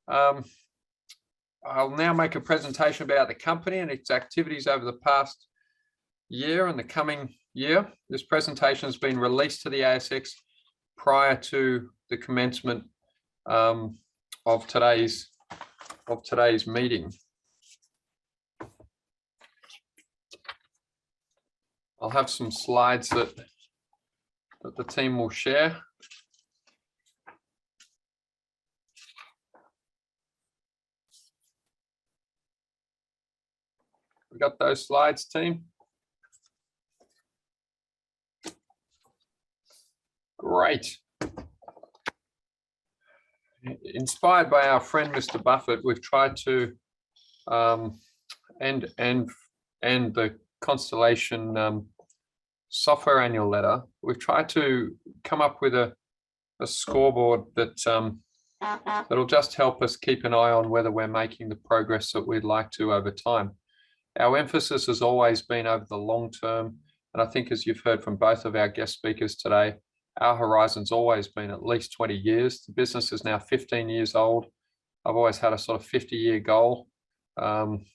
I'll now make a presentation about the company and its activities over the past year and the coming year. This presentation has been released to the ASX prior to the commencement of today's meeting. I'll have some slides that the team will share. We got those slides, team? Great. Inspired by our friend Mr. Buffett, we've tried to and the Constellation software annual letter. We've tried to come up with a scoreboard that that'll just help us keep an eye on whether we're making the progress that we'd like to over time. Our emphasis has always been over the long term, and I think, as you've heard from both of our guest speakers today, our horizon's always been at least 20 years. The business is now 15 years old. I've always had a sort of 50-year goal. And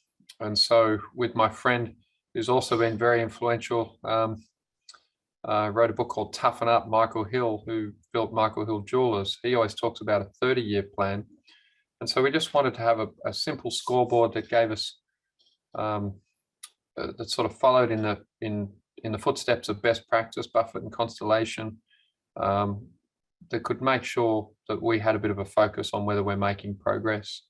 so with my friend, who's also been very influential, wrote a book called Toughen Up, Michael Hill, who built Michael Hill Jewelers. He always talks about a 30-year plan. And so we just wanted to have a simple scoreboard that gave us, that sort of followed in the footsteps of best practice, Buffett and Constellation, that could make sure that we had a bit of a focus on whether we're making progress.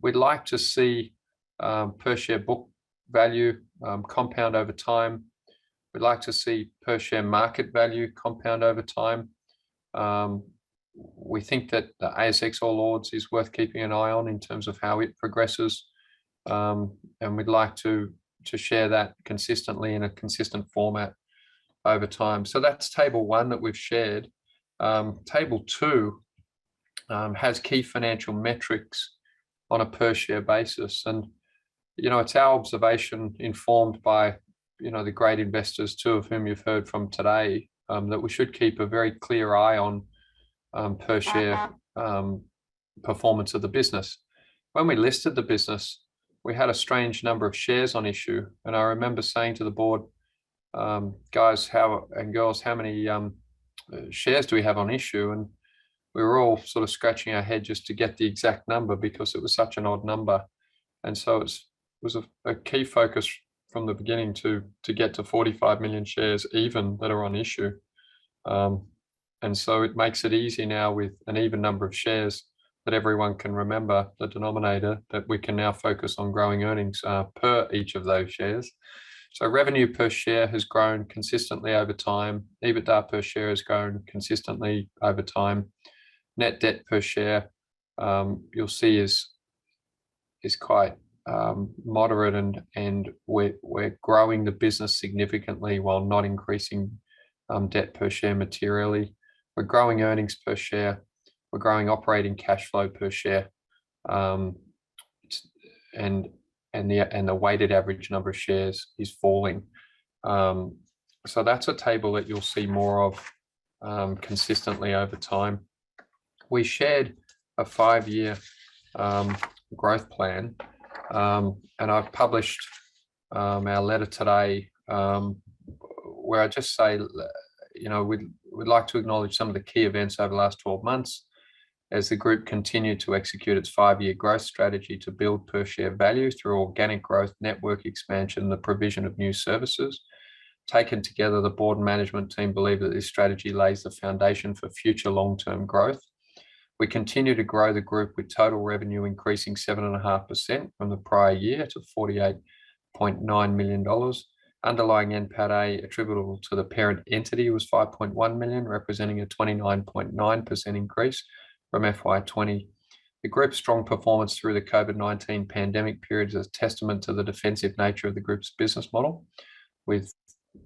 We'd like to see per share book value compound over time. We'd like to see per share market value compound over time. We think that the ASX All Ords is worth keeping an eye on in terms of how it progresses. And we'd like to share that consistently in a consistent format over time. So that's table 1 that we've shared. Table 2 has key financial metrics on a per share basis. And, you know, it's our observation, informed by, you know, the great investors, 2 of whom you've heard from today, that we should keep a very clear eye on per share performance of the business. When we listed the business, we had a strange number of shares on issue. And I remember saying to the board, guys and girls, how many shares do we have on issue? And we were all sort of scratching our head just to get the exact number, because it was such an odd number. And so it was a key focus from the beginning to get to 45 million shares even that are on issue. And so it makes it easy now with an even number of shares that everyone can remember the denominator, that we can now focus on growing earnings per each of those shares. So revenue per share has grown consistently over time. EBITDA per share has grown consistently over time. Net debt per share, you'll see is quite moderate, and we're growing the business significantly while not increasing debt per share materially. We're growing earnings per share. We're growing operating cash flow per share, and the weighted average number of shares is falling. So that's a table that you'll see more of consistently over time. We shared a 5-year growth plan, and I've published our letter today, where I just say, you know, we'd like to acknowledge some of the key events over the last 12 months as the group continued to execute its 5-year growth strategy to build per share value through organic growth, network expansion, and the provision of new services. Taken together, the board and management team believe that this strategy lays the foundation for future long-term growth. We continue to grow the group, with total revenue increasing 7.5% from the prior year to $48.9 million. Underlying NPATA attributable to the parent entity was $5.1 million, representing a 29.9% increase from FY20. The group's strong performance through the COVID-19 pandemic period is a testament to the defensive nature of the group's business model, with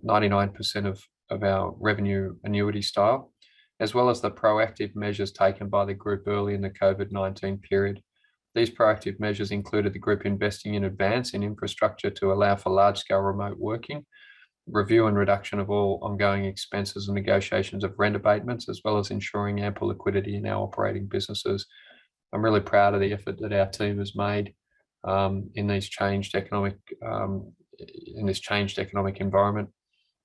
99% of our revenue annuity style, as well as the proactive measures taken by the group early in the COVID-19 period. These proactive measures included the group investing in advance in infrastructure to allow for large-scale remote working, review and reduction of all ongoing expenses and negotiations of rent abatements, as well as ensuring ample liquidity in our operating businesses. I'm really proud of the effort that our team has made in these changed economic in this changed economic environment.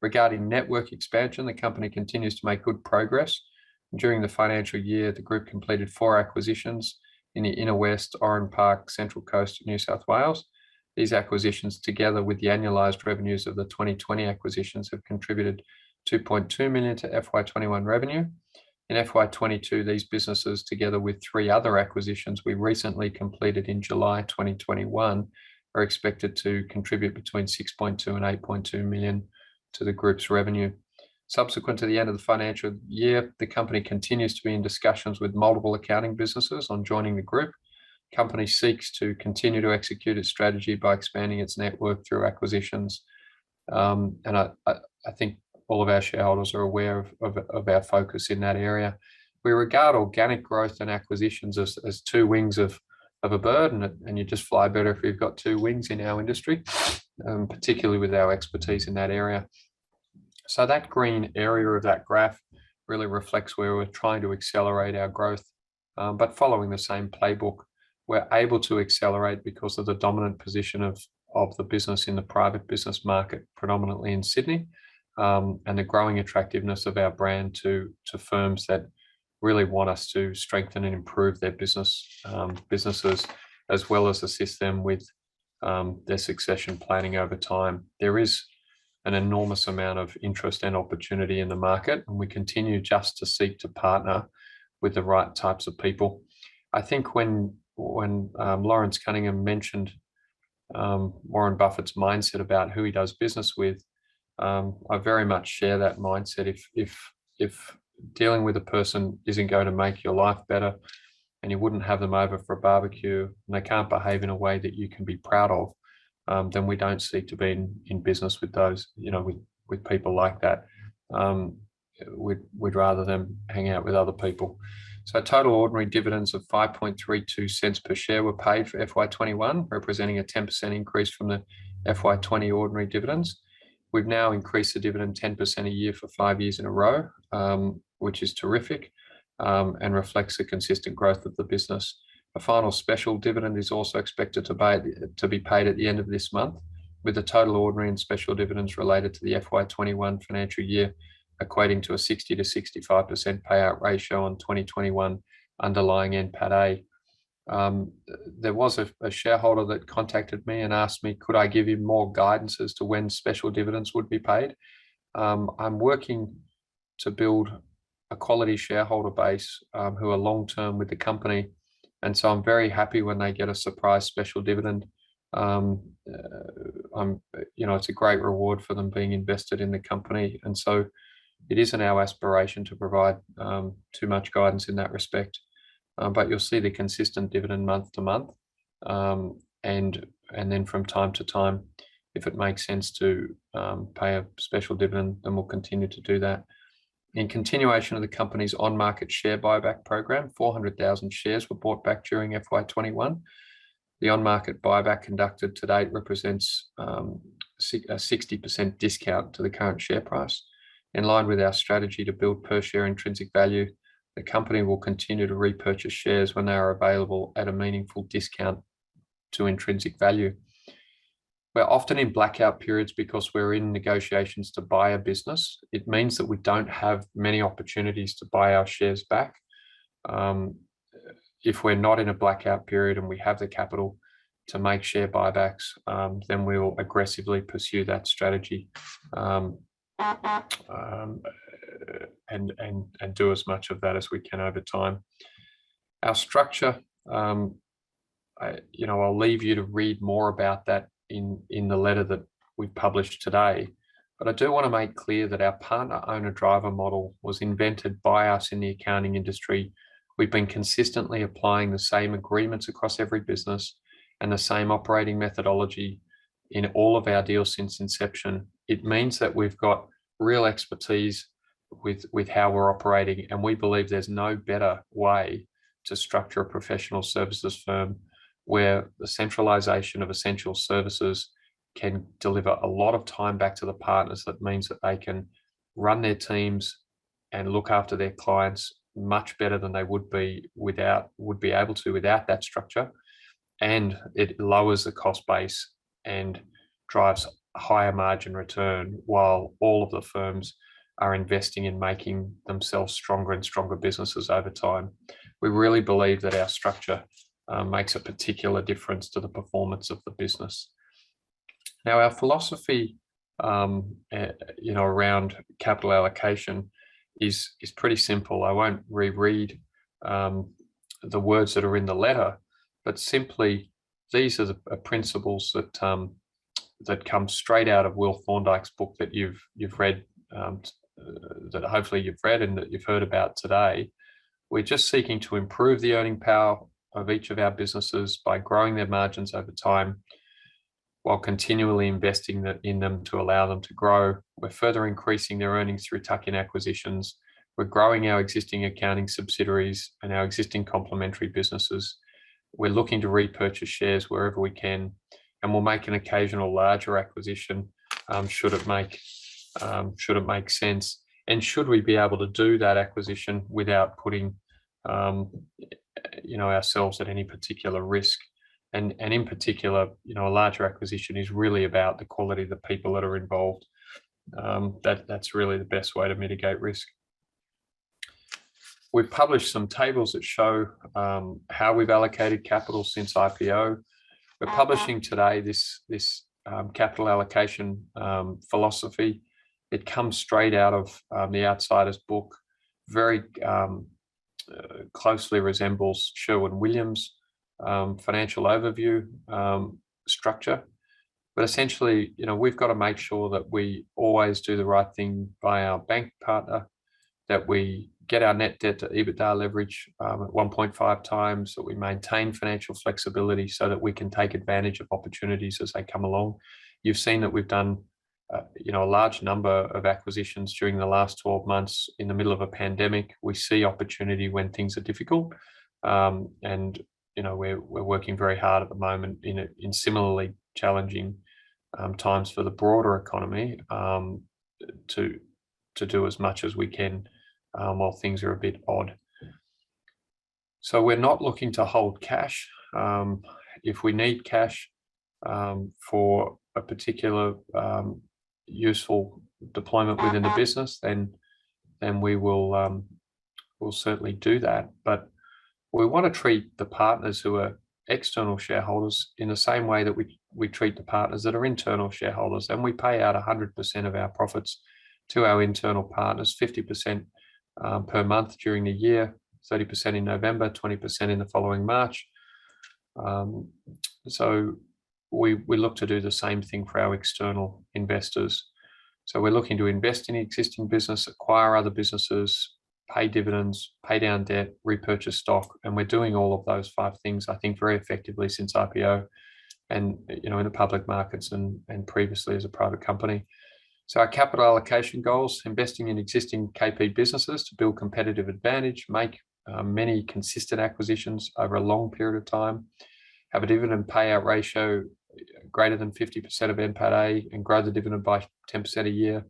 Regarding network expansion, the company continues to make good progress. During the financial year, the group completed 4 acquisitions in the Inner West, Oran Park, Central Coast of New South Wales. These acquisitions, together with the annualised revenues of the 2020 acquisitions, have contributed 2.2 million to FY21 revenue. In FY22, these businesses, together with 3 other acquisitions we recently completed in July 2021, are expected to contribute between 6.2 and 8.2 million to the group's revenue. Subsequent to the end of the financial year, the company continues to be in discussions with multiple accounting businesses on joining the group. The company seeks to continue to execute its strategy by expanding its network through acquisitions. And I think all of our shareholders are aware of our focus in that area. We regard organic growth and acquisitions as 2 wings of a bird, and you just fly better if you've got 2 wings in our industry, particularly with our expertise in that area. So that green area of that graph really reflects where we're trying to accelerate our growth, but following the same playbook. We're able to accelerate because of the dominant position of the business in the private business market, predominantly in Sydney, and the growing attractiveness of our brand to firms that really want us to strengthen and improve their businesses, as well as assist them with their succession planning over time. There is an enormous amount of interest and opportunity in the market, and we continue just to seek to partner with the right types of people. I think when Lawrence Cunningham mentioned Warren Buffett's mindset about who he does business with, I very much share that mindset. If dealing with a person isn't going to make your life better, and you wouldn't have them over for a barbecue, and they can't behave in a way that you can be proud of, then we don't seek to be in business with those, with people like that. We'd rather them hang out with other people. So total ordinary dividends of 5.32 cents per share were paid for FY21, representing a 10% increase from the FY20 ordinary dividends. We've now increased the dividend 10% a year for 5 years in a row, which is terrific, and reflects the consistent growth of the business. A final special dividend is also expected to be paid at the end of this month, with the total ordinary and special dividends related to the FY21 financial year equating to a 60 to 65% payout ratio on 2021 underlying NPAT-A. There was a shareholder that contacted me and asked me, could I give him more guidance as to when special dividends would be paid? I'm working to build a quality shareholder base who are long-term with the company. And so I'm very happy when they get a surprise special dividend. It's a great reward for them being invested in the company. And so it isn't our aspiration to provide too much guidance in that respect. But you'll see the consistent dividend month to month. And then from time to time, if it makes sense to pay a special dividend, then we'll continue to do that. In continuation of the company's on-market share buyback program, 400,000 shares were bought back during FY21. The on-market buyback conducted to date represents a 60% discount to the current share price. In line with our strategy to build per share intrinsic value, the company will continue to repurchase shares when they are available at a meaningful discount to intrinsic value. We're often in blackout periods because we're in negotiations to buy a business. It means that we don't have many opportunities to buy our shares back. If we're not in a blackout period and we have the capital to make share buybacks, then we'll aggressively pursue that strategy and do as much of that as we can over time. Our structure, I'll leave you to read more about that in the letter that we've published today. But I do want to make clear that our partner owner-driver model was invented by us in the accounting industry. We've been consistently applying the same agreements across every business and the same operating methodology in all of our deals since inception. It means that we've got real expertise with how we're operating, and we believe there's no better way to structure a professional services firm where the centralization of essential services can deliver a lot of time back to the partners. That means that they can run their teams and look after their clients much better than they would be able to without that structure, and it lowers the cost base and drives a higher margin return, while all of the firms are investing in making themselves stronger and stronger businesses over time. We really believe that our structure makes a particular difference to the performance of the business. Now, our philosophy, around capital allocation is pretty simple. I won't reread the words that are in the letter, but simply these are the principles that come straight out of Will Thorndike's book that you've read, that hopefully you've read and that you've heard about today. We're just seeking to improve the earning power of each of our businesses by growing their margins over time, while continually investing in them to allow them to grow. We're further increasing their earnings through tuck-in acquisitions. We're growing our existing accounting subsidiaries and our existing complementary businesses. We're looking to repurchase shares wherever we can, and we'll make an occasional larger acquisition should it make sense. And should we be able to do that acquisition without putting ourselves at any particular risk. And in particular, a larger acquisition is really about the quality of the people that are involved. That's really the best way to mitigate risk. We've published some tables that show how we've allocated capital since IPO. We're publishing today this capital allocation philosophy. It comes straight out of the Outsiders book, very closely resembles Sherwin-Williams' financial overview structure. But essentially, we've got to make sure that we always do the right thing by our bank partner, that we get our net debt to EBITDA leverage at 1.5 times, that we maintain financial flexibility so that we can take advantage of opportunities as they come along. You've seen that we've done a large number of acquisitions during the last 12 months in the middle of a pandemic. We see opportunity when things are difficult, and we're working very hard at the moment in similarly challenging times for the broader economy to do as much as we can while things are a bit odd. So we're not looking to hold cash. If we need cash for a particular useful deployment within the business, then we will we'll certainly do that. But we want to treat the partners who are external shareholders in the same way that we treat the partners that are internal shareholders, and we pay out 100% of our profits to our internal partners, 50% per month during the year, 30% in November, 20% in the following March. So we look to do the same thing for our external investors. So we're looking to invest in existing business, acquire other businesses, pay dividends, pay down debt, repurchase stock, and we're doing all of those 5 things, I think, very effectively since IPO, and in the public markets and previously as a private company. So our capital allocation goals: investing in existing KP businesses to build competitive advantage, make many consistent acquisitions over a long period of time, have a dividend payout ratio greater than 50% of NPAT-A and grow the dividend by 10% a year,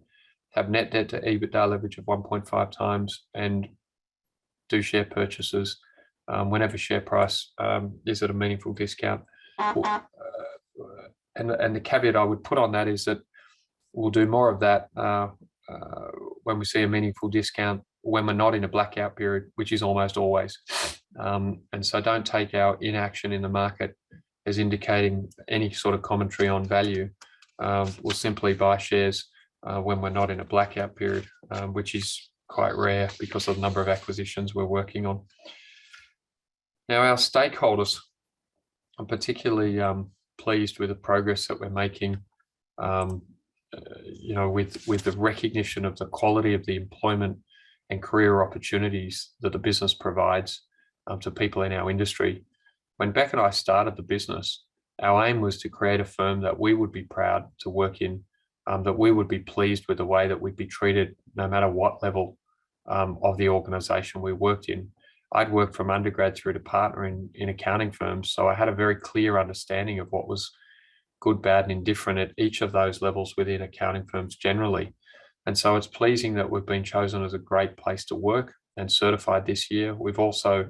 have net debt to EBITDA leverage of 1.5 times, and do share purchases whenever share price is at a meaningful discount. And the caveat I would put on that is that we'll do more of that when we see a meaningful discount, when we're not in a blackout period, which is almost always. And so don't take our inaction in the market as indicating any sort of commentary on value. We'll simply buy shares when we're not in a blackout period, which is quite rare because of the number of acquisitions we're working on. Now, our stakeholders, I'm particularly pleased with the progress that we're making, with the recognition of the quality of the employment and career opportunities that the business provides to people in our industry. When Beck and I started the business, our aim was to create a firm that we would be proud to work in, that we would be pleased with the way that we'd be treated no matter what level of the organization we worked in. I'd worked from undergrad through to partner in accounting firms, so I had a very clear understanding of what was good, bad, and indifferent at each of those levels within accounting firms generally. And so it's pleasing that we've been chosen as a great place to work and certified this year. We've also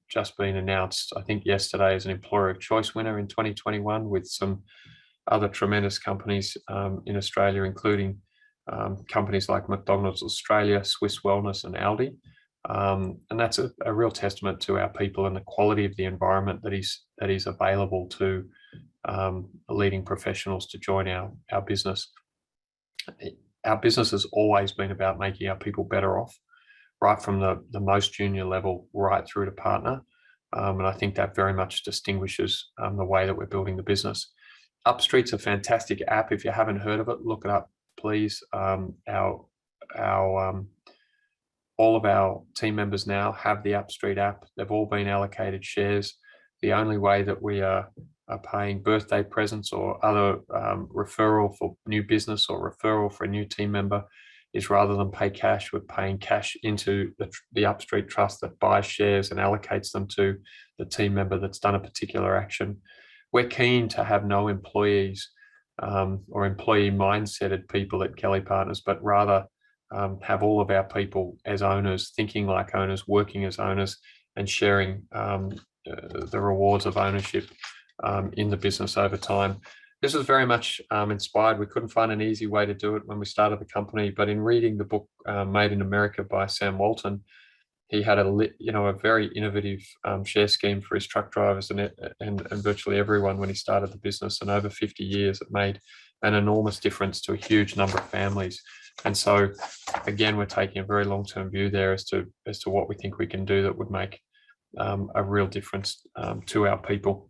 just been announced, I think yesterday, as an Employer of Choice winner in 2021 with some other tremendous companies in Australia, including companies like McDonald's Australia, Swiss Wellness and Aldi. And that's a real testament to our people and the quality of the environment that is available to leading professionals to join our business. Our business has always been about making our people better off, right from the most junior level right through to partner. And I think that very much distinguishes the way that we're building the business. Upstreet's a fantastic app. If you haven't heard of it, look it up, please. All of our team members now have the Upstreet app. They've all been allocated shares. The only way that we are paying birthday presents or other referral for new business or referral for a new team member is, rather than pay cash, we're paying cash into the Upstreet trust that buys shares and allocates them to the team member that's done a particular action. We're keen to have no employees or employee mindseted people at Kelly Partners, but rather have all of our people as owners, thinking like owners, working as owners, and sharing the rewards of ownership in the business over time. This was very much inspired. We couldn't find an easy way to do it when we started the company, but in reading the book Made in America by Sam Walton, he had a very innovative share scheme for his truck drivers and virtually everyone when he started the business. And over 50 years, it made an enormous difference to a huge number of families. And so, again, we're taking a very long-term view there as to what we think we can do that would make a real difference to our people.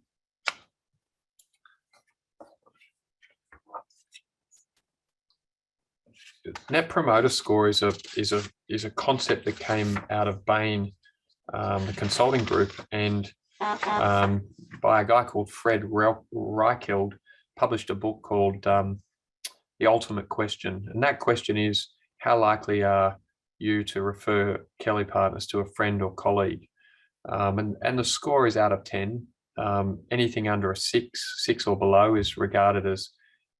Net Promoter Score is a concept that came out of Bain, the consulting group, and by a guy called Fred Reichheld, published a book called The Ultimate Question. And that question is, how likely are you to refer Kelly Partners to a friend or colleague? And the score is out of 10. Anything under a 6 or below is regarded as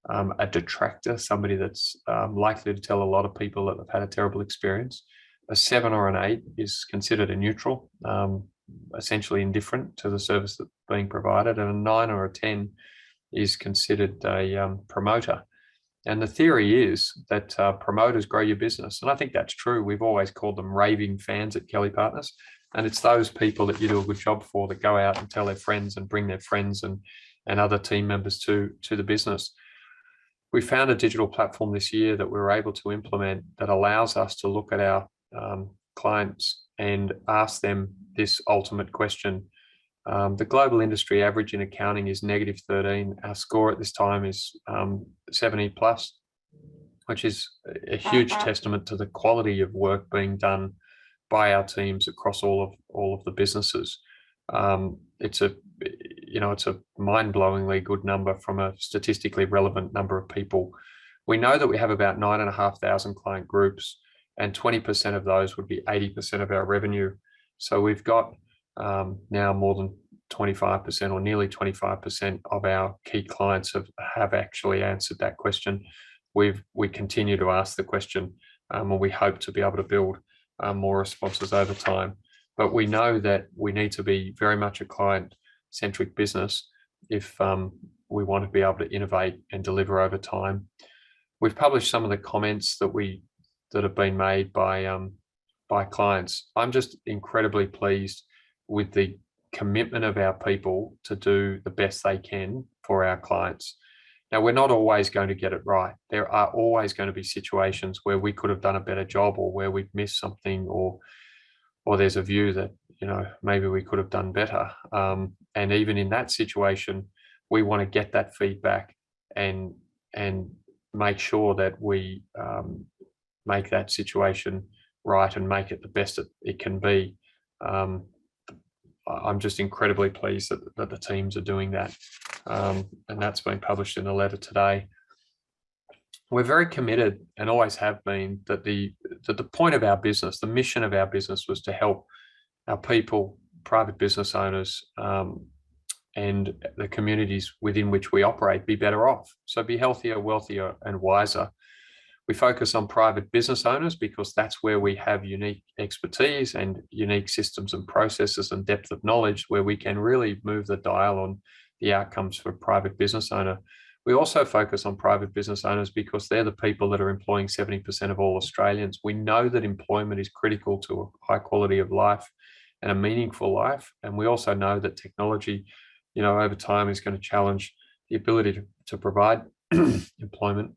a detractor, somebody that's likely to tell a lot of people that they've had a terrible experience. A 7 or an 8 is considered a neutral, essentially indifferent to the service that's being provided, and a 9 or a 10 is considered a promoter. And the theory is that promoters grow your business, and I think that's true. We've always called them raving fans at Kelly Partners, and it's those people that you do a good job for that go out and tell their friends and bring their friends and other team members to the business. We found a digital platform this year that we were able to implement that allows us to look at our clients and ask them this ultimate question. The global industry average in accounting is -13. Our score at this time is 70 plus, which is a huge testament to the quality of work being done by our teams across all of the businesses. It's a mind-blowingly good number from a statistically relevant number of people. We know that we have about 9,500 client groups, and 20% of those would be 80% of our revenue. So we've got now more than 25% or nearly 25% of our key clients have actually answered that question. We continue to ask the question, and we hope to be able to build more responses over time. But we know that we need to be very much a client-centric business if we want to be able to innovate and deliver over time. We've published some of the comments that have been made by clients. I'm just incredibly pleased with the commitment of our people to do the best they can for our clients. Now, we're not always going to get it right. There are always going to be situations where we could have done a better job, or where we've missed something, or there's a view that, maybe we could have done better. And even in that situation, we want to get that feedback and make sure that we make that situation right and make it the best it can be. I'm just incredibly pleased that the teams are doing that. And that's been published in a letter today. We're very committed, and always have been, that the point of our business, the mission of our business, was to help our people, private business owners, and the communities within which we operate be better off. So be healthier, wealthier, and wiser. We focus on private business owners because that's where we have unique expertise and unique systems and processes and depth of knowledge where we can really move the dial on the outcomes for a private business owner. We also focus on private business owners because they're the people that are employing 70% of all Australians. We know that employment is critical to a high quality of life and a meaningful life. And we also know that technology, over time is going to challenge the ability to provide employment.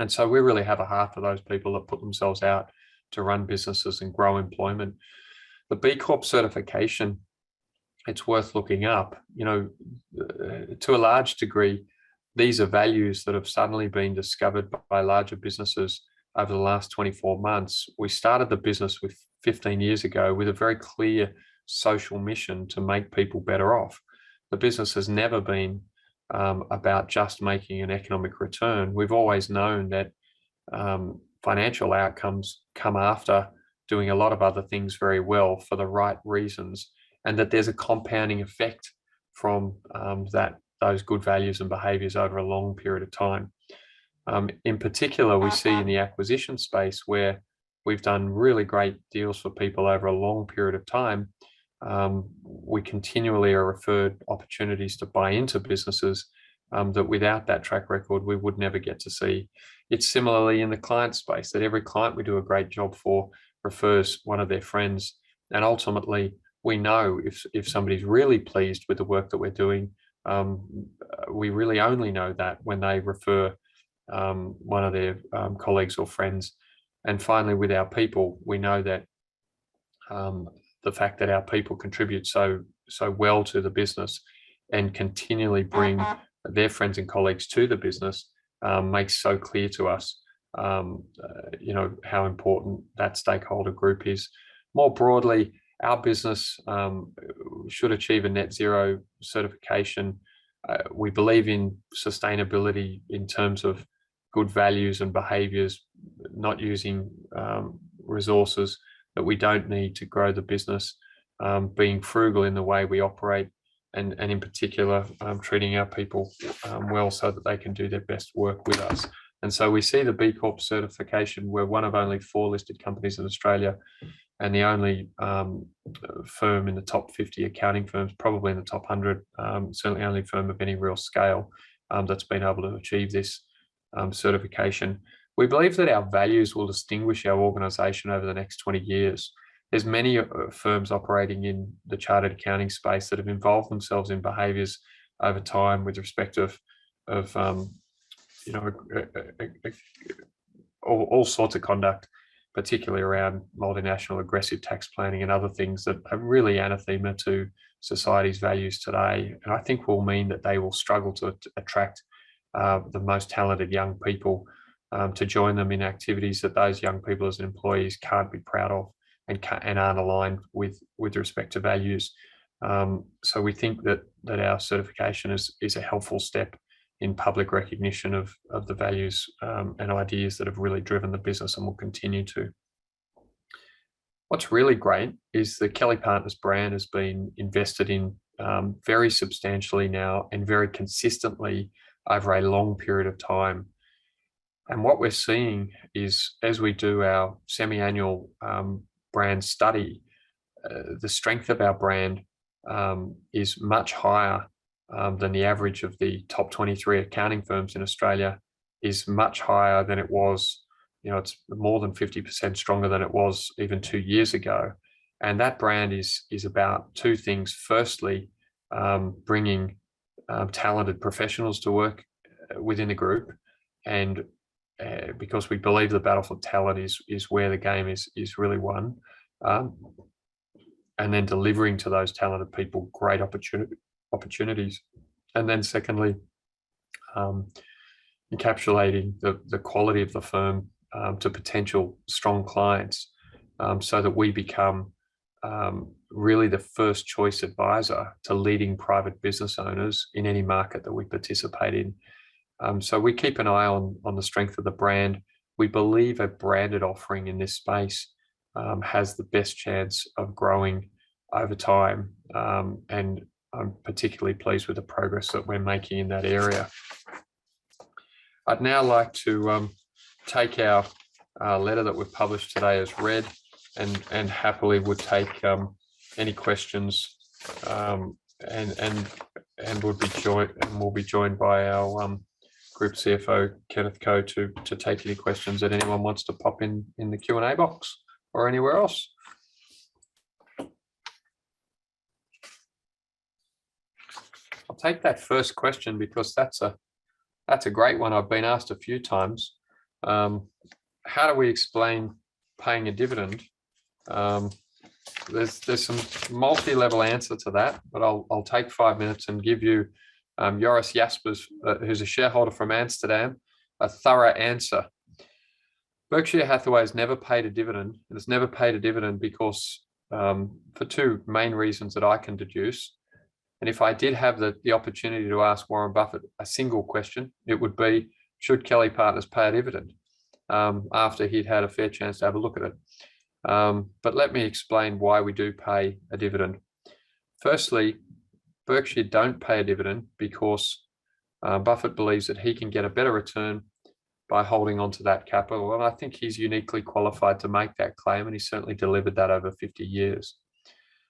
And so we really have a heart for those people that put themselves out to run businesses and grow employment. The B Corp certification, it's worth looking up. To a large degree, these are values that have suddenly been discovered by larger businesses over the last 24 months. We started the business 15 years ago with a very clear social mission to make people better off. The business has never been about just making an economic return. We've always known that financial outcomes come after doing a lot of other things very well for the right reasons, and that there's a compounding effect from those good values and behaviours over a long period of time. In particular, we see in the acquisition space where we've done really great deals for people over a long period of time. We continually are referred opportunities to buy into businesses that without that track record, we would never get to see. It's similarly in the client space, that every client we do a great job for refers one of their friends. And ultimately, we know if somebody's really pleased with the work that we're doing, we really only know that when they refer one of their colleagues or friends. And finally, with our people, we know that the fact that our people contribute so well to the business and continually bring their friends and colleagues to the business makes so clear to us, how important that stakeholder group is. More broadly, our business should achieve a net zero certification. We believe in sustainability in terms of good values and behaviours, not using resources that we don't need to grow the business, being frugal in the way we operate, and in particular, treating our people well so that they can do their best work with us. And so we see the B Corp certification. We're one of only 4 listed companies in Australia, and the only firm in the top 50 accounting firms, probably in the top 100, certainly only firm of any real scale that's been able to achieve this certification. We believe that our values will distinguish our organisation over the next 20 years. There's many firms operating in the chartered accounting space that have involved themselves in behaviours over time with respect of all sorts of conduct, particularly around multinational aggressive tax planning and other things that are really anathema to society's values today. And I think will mean that they will struggle to attract the most talented young people to join them in activities that those young people as employees can't be proud of and aren't aligned with respect to values. So we think that our certification is a helpful step in public recognition of the values and ideas that have really driven the business and will continue to. What's really great is the Kelly Partners brand has been invested in very substantially now and very consistently over a long period of time. And what we're seeing is, as we do our semi-annual brand study, the strength of our brand is much higher than the average of the top 23 accounting firms in Australia, is much higher than it was. It's more than 50% stronger than it was even 2 years ago. And that brand is about 2 things. Firstly, bringing talented professionals to work within the group, and because we believe the battle for talent is where the game is really won, and then delivering to those talented people great opportunities. And then secondly, encapsulating the quality of the firm to potential strong clients, so that we become really the first choice advisor to leading private business owners in any market that we participate in. So we keep an eye on the strength of the brand. We believe a branded offering in this space has the best chance of growing over time, and I'm particularly pleased with the progress that we're making in that area. I'd now like to take our letter that we've published today as read, and happily would take any questions, and would be joined, and we'll be joined by our Group CFO Kenneth Coe to take any questions that anyone wants to pop in the Q&A box or anywhere else. I'll take that first question because that's a great one. I've been asked a few times. How do we explain paying a dividend? There's some multi-level answer to that, but I'll take 5 minutes and give you Joris Jaspers, who's a shareholder from Amsterdam, a thorough answer. Berkshire Hathaway has never paid a dividend. It has never paid a dividend because for two main reasons that I can deduce. And if I did have the opportunity to ask Warren Buffett a single question, it would be, should Kelly Partners pay a dividend? After he'd had a fair chance to have a look at it. But let me explain why we do pay a dividend. Firstly, Berkshire don't pay a dividend because Buffett believes that he can get a better return by holding on to that capital. And I think he's uniquely qualified to make that claim, and he certainly delivered that over 50 years.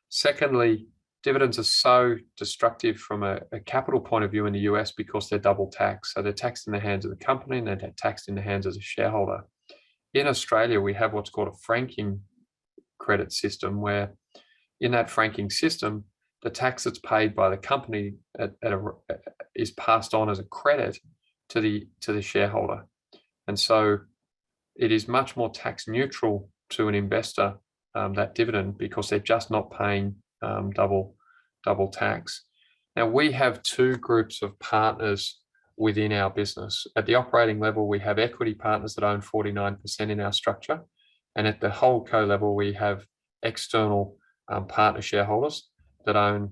Secondly, dividends are so destructive from a capital point of view in the US because they're double taxed. So they're taxed in the hands of the company and they're taxed in the hands as a shareholder. In Australia, we have what's called a franking credit system, where in that franking system, the tax that's paid by the company is passed on as a credit to the shareholder. And so it is much more tax neutral to an investor, that dividend, because they're just not paying double tax. Now, we have two groups of partners within our business. At the operating level, we have equity partners that own 49% in our structure. And at the holdco level, we have external partner shareholders that own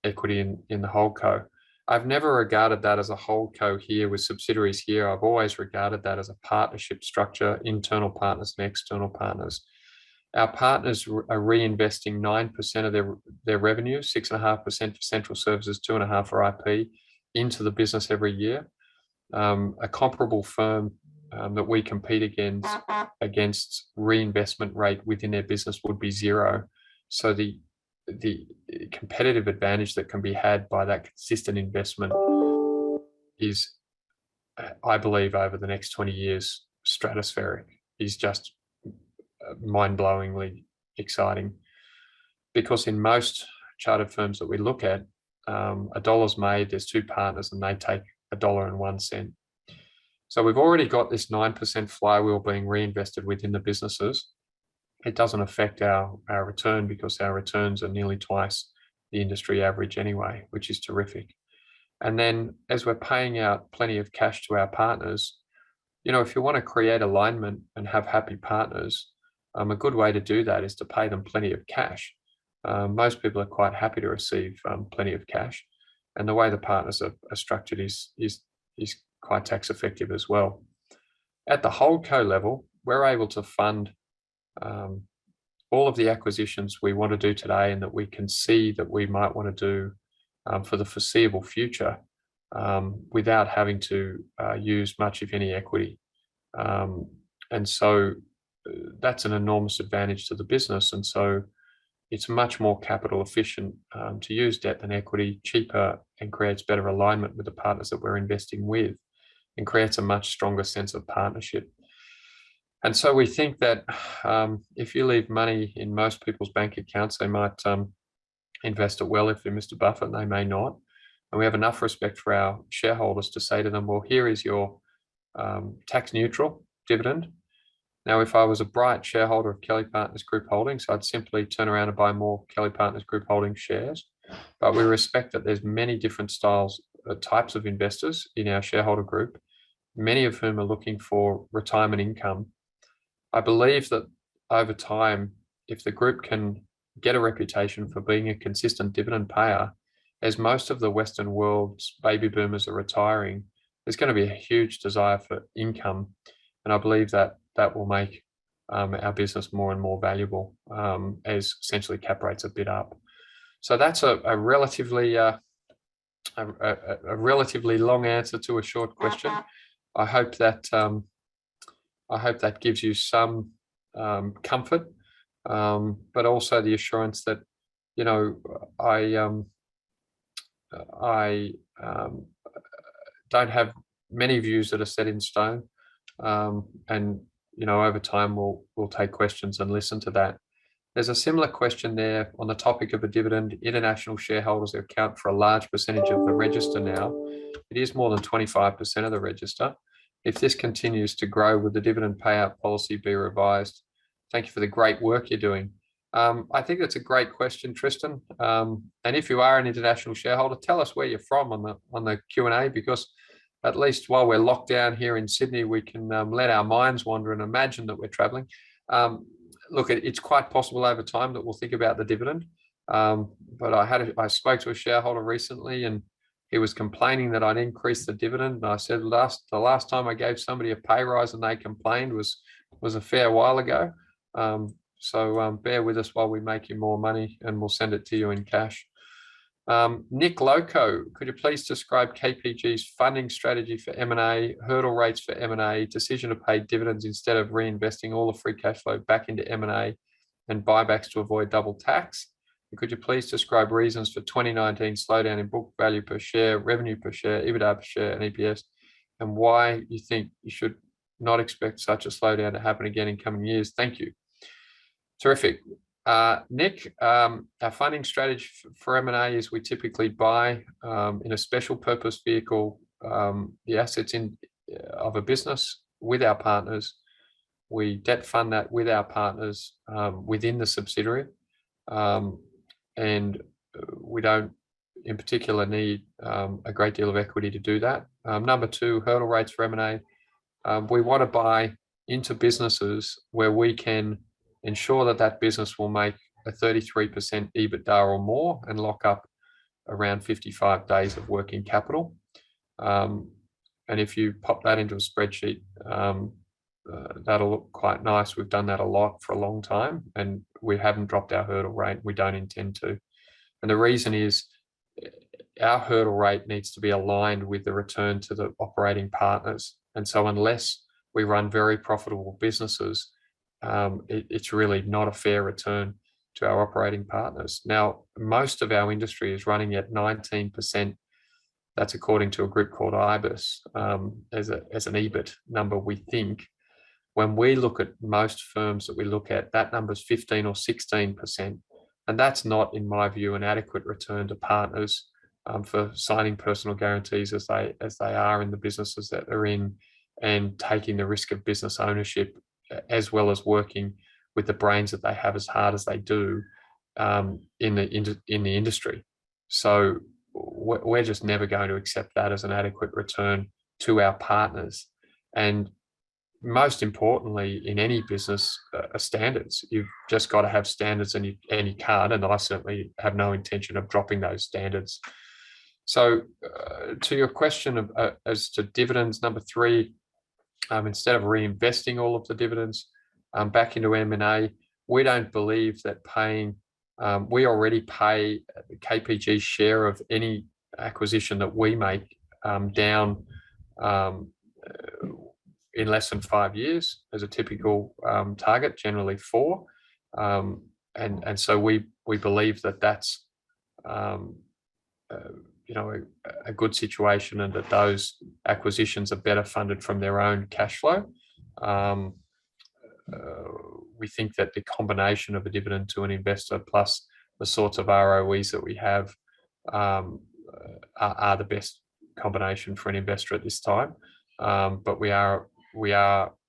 equity in the holdco. I've never regarded that as a holdco here with subsidiaries here. I've always regarded that as a partnership structure, internal partners and external partners. Our partners are reinvesting 9% of their revenue, 6.5% for central services, 2.5% for IP, into the business every year. A comparable firm that we compete against reinvestment rate within their business would be zero. So the competitive advantage that can be had by that consistent investment is, I believe, over the next 20 years, stratospheric. Is just mind-blowingly exciting, because in most chartered firms that we look at, a dollar's made, there's two partners and they take $1.01. So we've already got this 9% flywheel being reinvested within the businesses. It doesn't affect our return because our returns are nearly twice the industry average anyway, which is terrific. And then as we're paying out plenty of cash to our partners, if you want to create alignment and have happy partners, a good way to do that is to pay them plenty of cash. Most people are quite happy to receive plenty of cash, and the way the partners are structured is quite tax effective as well. At the holdco level, we're able to fund all of the acquisitions we want to do today and that we can see that we might want to do for the foreseeable future without having to use much, if any, equity. And so that's an enormous advantage to the business. And so it's much more capital efficient to use debt than equity, cheaper, and creates better alignment with the partners that we're investing with, and creates a much stronger sense of partnership. And so we think that if you leave money in most people's bank accounts, they might invest it well. If they're Mr. Buffett, they may not. And we have enough respect for our shareholders to say to them, well, here is your tax neutral dividend. Now, if I was a bright shareholder of Kelly Partners Group Holdings, I'd simply turn around and buy more Kelly Partners Group Holdings shares. But we respect that there's many different types of investors in our shareholder group, many of whom are looking for retirement income. I believe that over time, if the group can get a reputation for being a consistent dividend payer, as most of the Western world's baby boomers are retiring, there's going to be a huge desire for income. And I believe that will make our business more and more valuable as essentially cap rates a bit up. So that's a relatively long answer to a short question. I hope that I hope that gives you some comfort, but also the assurance that, you know, I don't have many views that are set in stone, and you know, over time we'll take questions and listen to that. There's a similar question there on the topic of a dividend. International shareholders account for a large percentage of the register now. It is more than 25% of the register. If this continues to grow, would the dividend payout policy be revised? Thank you for the great work you're doing. I think that's a great question, Tristan. And if you are an international shareholder, tell us where you're from on the Q&A, because at least while we're locked down here in Sydney, we can let our minds wander and imagine that we're traveling. Look, it's quite possible over time that we'll think about the dividend. But I spoke to a shareholder recently, and he was complaining that I'd increased the dividend. And I said, the last time I gave somebody a pay rise and they complained was a fair while ago. So bear with us while we make you more money, and we'll send it to you in cash. Nick Loco, could you please describe KPG's funding strategy for M&A, hurdle rates for M&A, decision to pay dividends instead of reinvesting all the free cash flow back into M&A and buybacks to avoid double tax? And could you please describe reasons for 2019 slowdown in book value per share, revenue per share, EBITDA per share, and EPS, and why you think you should not expect such a slowdown to happen again in coming years? Thank you. Terrific. Nick, our funding strategy for M&A is we typically buy in a special purpose vehicle the assets of a business with our partners. We debt fund that with our partners within the subsidiary, and we don't in particular need a great deal of equity to do that. Number two, hurdle rates for M&A. We want to buy into businesses where we can ensure that that business will make a 33% EBITDA or more and lock up around 55 days of working capital. And if you pop that into a spreadsheet, that'll look quite nice. We've done that a lot for a long time, and we haven't dropped our hurdle rate. We don't intend to. And the reason is our hurdle rate needs to be aligned with the return to the operating partners. And so unless we run very profitable businesses, it's really not a fair return to our operating partners. Now, most of our industry is running at 19%. That's according to a group called IBIS as an EBIT number, we think. When we look at most firms that we look at, that number is 15 or 16%. And that's not, in my view, an adequate return to partners for signing personal guarantees as they are in the businesses that they're in, and taking the risk of business ownership, as well as working with the brains that they have as hard as they do in the industry. So we're just never going to accept that as an adequate return to our partners. And most importantly, in any business, are standards. You've just got to have standards, and you can't. And I certainly have no intention of dropping those standards. So to your question of as to dividends, number three, instead of reinvesting all of the dividends back into M&A, we don't believe that paying, we already pay the KPG share of any acquisition that we make down in less than 5 years as a typical target, generally 4. And so we believe that that's a good situation, and that those acquisitions are better funded from their own cash flow. We think that the combination of a dividend to an investor plus the sorts of ROEs that we have are the best combination for an investor at this time. But we are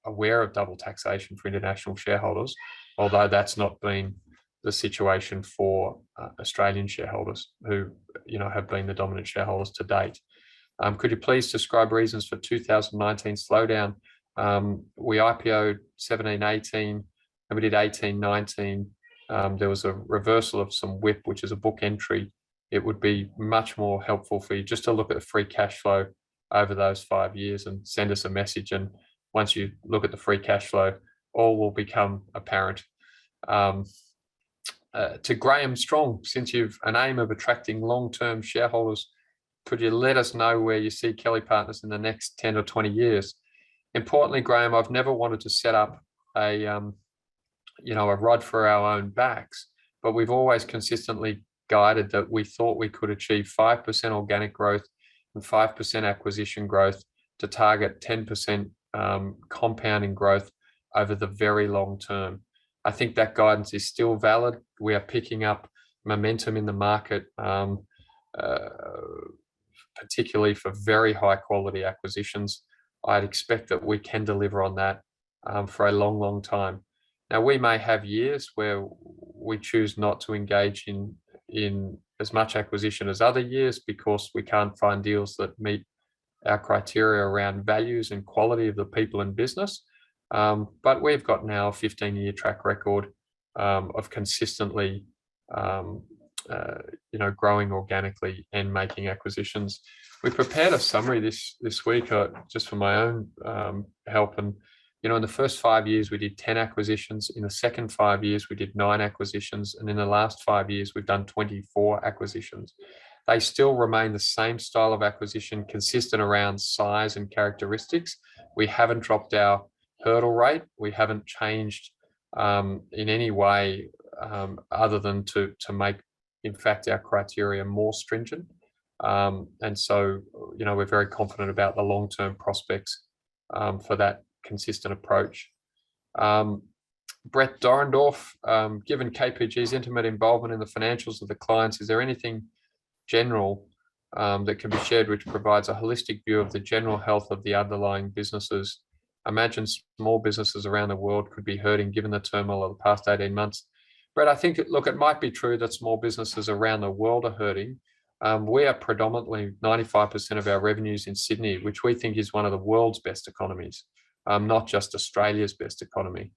aware of double taxation for international shareholders, although that's not been the situation for Australian shareholders who have been the dominant shareholders to date. Could you please describe reasons for 2019 slowdown? We IPO'd 17-18, and we did 18-19. There was a reversal of some WIP, which is a book entry. It would be much more helpful for you just to look at the free cash flow over those 5 years and send us a message. And once you look at the free cash flow, all will become apparent. To Graham Strong, since you've an aim of attracting long-term shareholders, could you let us know where you see Kelly Partners in the next 10 or 20 years? Importantly, Graham, I've never wanted to set up a a rod for our own backs, but we've always consistently guided that we thought we could achieve 5% organic growth and 5% acquisition growth to target 10% compounding growth over the very long term. I think that guidance is still valid. We are picking up momentum in the market, particularly for very high quality acquisitions. I'd expect that we can deliver on that for a long, long time. Now, we may have years where we choose not to engage in as much acquisition as other years because we can't find deals that meet our criteria around values and quality of the people in business. But we've got now a 15-year track record of consistently growing organically and making acquisitions. We prepared a summary this week just for my own help, and in the first 5 years we did 10 acquisitions. In the second 5 years we did 9 acquisitions, and in the last 5 years we've done 24 acquisitions. They still remain the same style of acquisition, consistent around size and characteristics. We haven't dropped our hurdle rate. We haven't changed in any way other than to make, in fact, our criteria more stringent. And so, we're very confident about the long-term prospects for that consistent approach. Brett Dorendorf, given KPG's intimate involvement in the financials of the clients, is there anything general that can be shared which provides a holistic view of the general health of the underlying businesses? Imagine small businesses around the world could be hurting given the turmoil of the past 18 months. Brett, I think, look, it might be true that small businesses around the world are hurting. We are predominantly 95% of our revenues in Sydney, which we think is one of the world's best economies, not just Australia's best economy.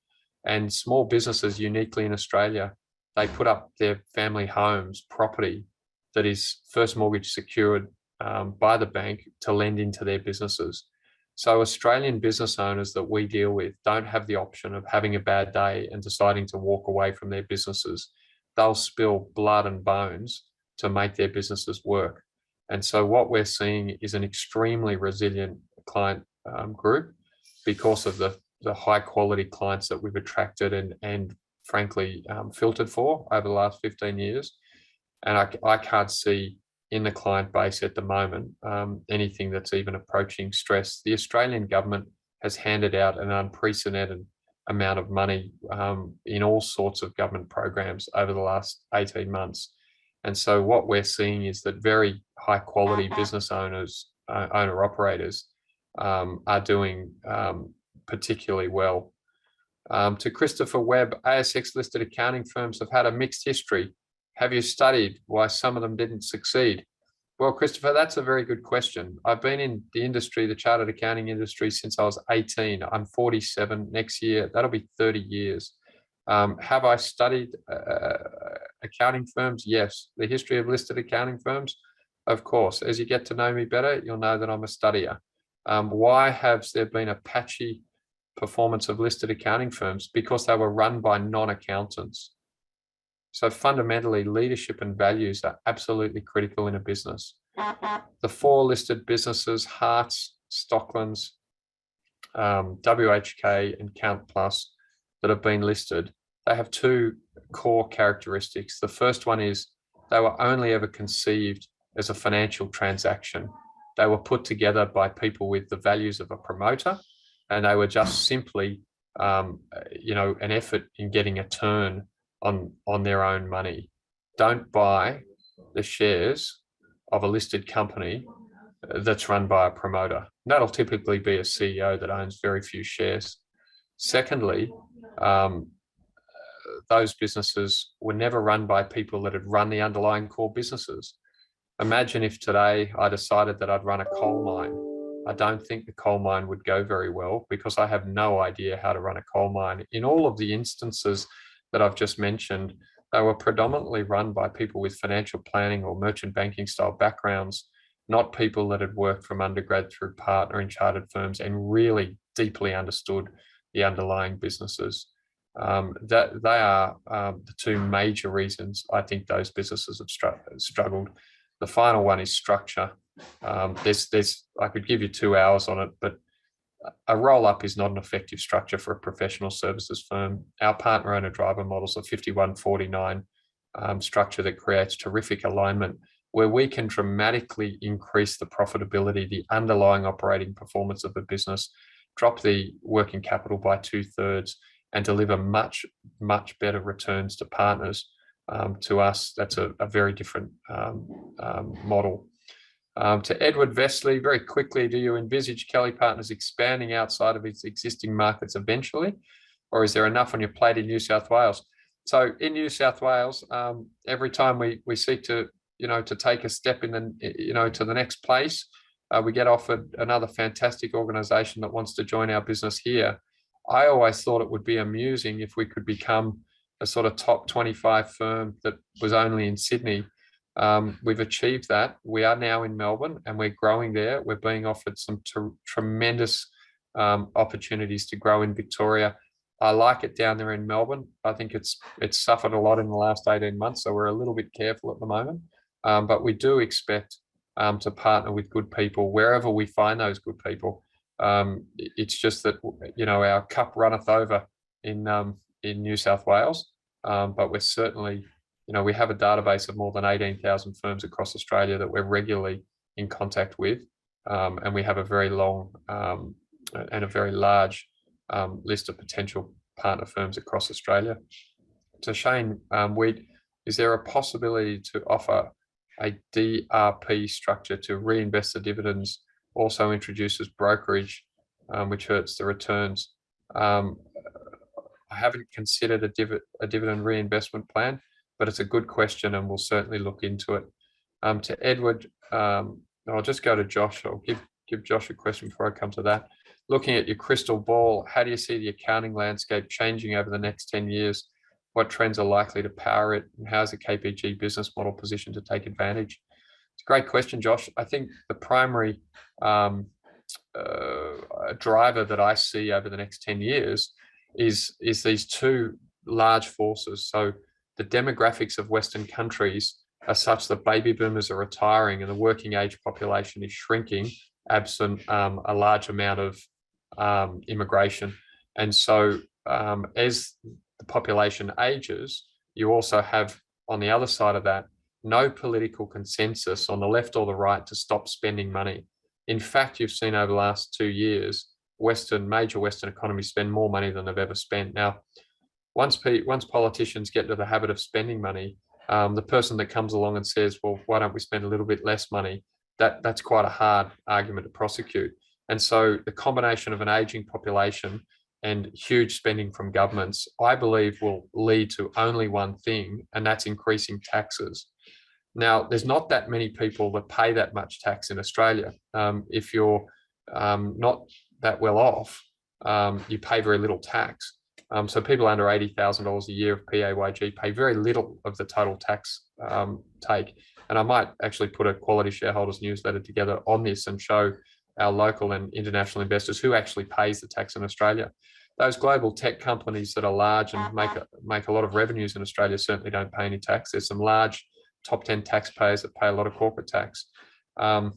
And small businesses uniquely in Australia, they put up their family homes, property that is first mortgage secured by the bank to lend into their businesses. So Australian business owners that we deal with don't have the option of having a bad day and deciding to walk away from their businesses. They'll spill blood and bones to make their businesses work. And so what we're seeing is an extremely resilient client group because of the high quality clients that we've attracted and frankly filtered for over the last 15 years. And I can't see in the client base at the moment anything that's even approaching stress. The Australian government has handed out an unprecedented amount of money in all sorts of government programs over the last 18 months. And so what we're seeing is that very high quality business owners, owner-operators are doing particularly well. To Christopher Webb, ASX listed accounting firms have had a mixed history. Have you studied why some of them didn't succeed? Well, Christopher, that's a very good question. I've been in the industry, the chartered accounting industry, since I was 18. I'm 47 next year. That'll be 30 years. Have I studied accounting firms? Yes. The history of listed accounting firms? Of course. As you get to know me better, you'll know that I'm a studier. Why has there been a patchy performance of listed accounting firms? Because they were run by non-accountants. So fundamentally, leadership and values are absolutely critical in a business. The 4 listed businesses, Harts, Stocklands, WHK and Count Plus, that have been listed, they have 2 core characteristics. The first one is they were only ever conceived as a financial transaction. They were put together by people with the values of a promoter, and they were just simply, an effort in getting a turn on their own money. Don't buy the shares of a listed company that's run by a promoter. That'll typically be a CEO that owns very few shares. Secondly, those businesses were never run by people that had run the underlying core businesses. Imagine if today I decided that I'd run a coal mine. I don't think the coal mine would go very well because I have no idea how to run a coal mine. In all of the instances that I've just mentioned, they were predominantly run by people with financial planning or merchant banking style backgrounds, not people that had worked from undergrad through partner in chartered firms and really deeply understood the underlying businesses. That they are the 2 major reasons I think those businesses have struggled. The final one is structure. I could give you 2 hours on it, but a roll-up is not an effective structure for a professional services firm. Our partner owner driver models a 51-49 structure that creates terrific alignment, where we can dramatically increase the profitability, the underlying operating performance of the business, drop the working capital by 2/3, and deliver much, much better returns to partners. To us, that's a very different model. To Edward Vesely, very quickly, do you envisage Kelly Partners expanding outside of its existing markets eventually, or is there enough on your plate in New South Wales? So in New South Wales, every time we seek to, to take a step in the, to the next place, we get offered another fantastic organisation that wants to join our business here. I always thought it would be amusing if we could become a sort of top 25 firm that was only in Sydney. We've achieved that. We are now in Melbourne and we're growing there. We're being offered some tremendous opportunities to grow in Victoria. I like it down there in Melbourne. I think it's suffered a lot in the last 18 months, so we're a little bit careful at the moment. But we do expect to partner with good people wherever we find those good people. It's just that, our cup runneth over in New South Wales, but we're certainly, we have a database of more than 18,000 firms across Australia that we're regularly in contact with, and we have a very long and a very large list of potential partner firms across Australia. So Shane Weed, is there a possibility to offer a DRP structure to reinvest the dividends, also introduces brokerage, which hurts the returns? I haven't considered a dividend reinvestment plan, but it's a good question and we'll certainly look into it. To Edward, I'll just go to Josh. I'll give Josh a question before I come to that. Looking at your crystal ball, how do you see the accounting landscape changing over the next 10 years? What trends are likely to power it? And how's the KPG business model positioned to take advantage? It's a great question, Josh. I think the primary driver that I see over the next 10 years is these two large forces. So the demographics of Western countries are such that baby boomers are retiring and the working age population is shrinking, absent a large amount of immigration. And so as the population ages, you also have, on the other side of that, no political consensus on the left or the right to stop spending money. In fact, you've seen over the last 2 years, major Western economies spend more money than they've ever spent. Now, once politicians get into the habit of spending money, the person that comes along and says, well, why don't we spend a little bit less money? That's quite a hard argument to prosecute. And so the combination of an aging population and huge spending from governments, I believe, will lead to only one thing, and that's increasing taxes. Now, there's not that many people that pay that much tax in Australia. If you're not that well off, you pay very little tax. So people under $80,000 a year of PAYG pay very little of the total tax take. And I might actually put a Quality Shareholders newsletter together on this and show our local and international investors who actually pays the tax in Australia. Those global tech companies that are large and make a lot of revenues in Australia certainly don't pay any tax. There's some large top 10 taxpayers that pay a lot of corporate tax. And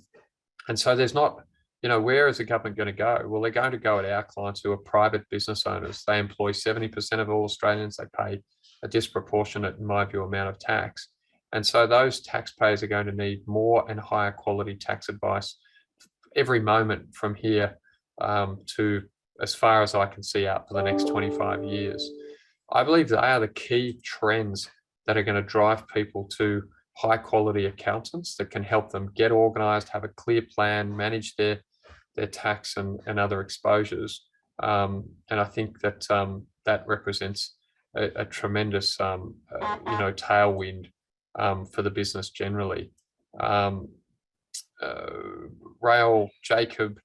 so there's not, where is the government going to go? Well, they're going to go at our clients who are private business owners. They employ 70% of all Australians. They pay a disproportionate, in my view, amount of tax. And so those taxpayers are going to need more and higher quality tax advice every moment from here to as far as I can see out for the next 25 years. I believe they are the key trends that are going to drive people to high quality accountants that can help them get organized, have a clear plan, manage their tax and other exposures. And I think that that represents a tremendous tailwind for the business generally. Rail Jacob,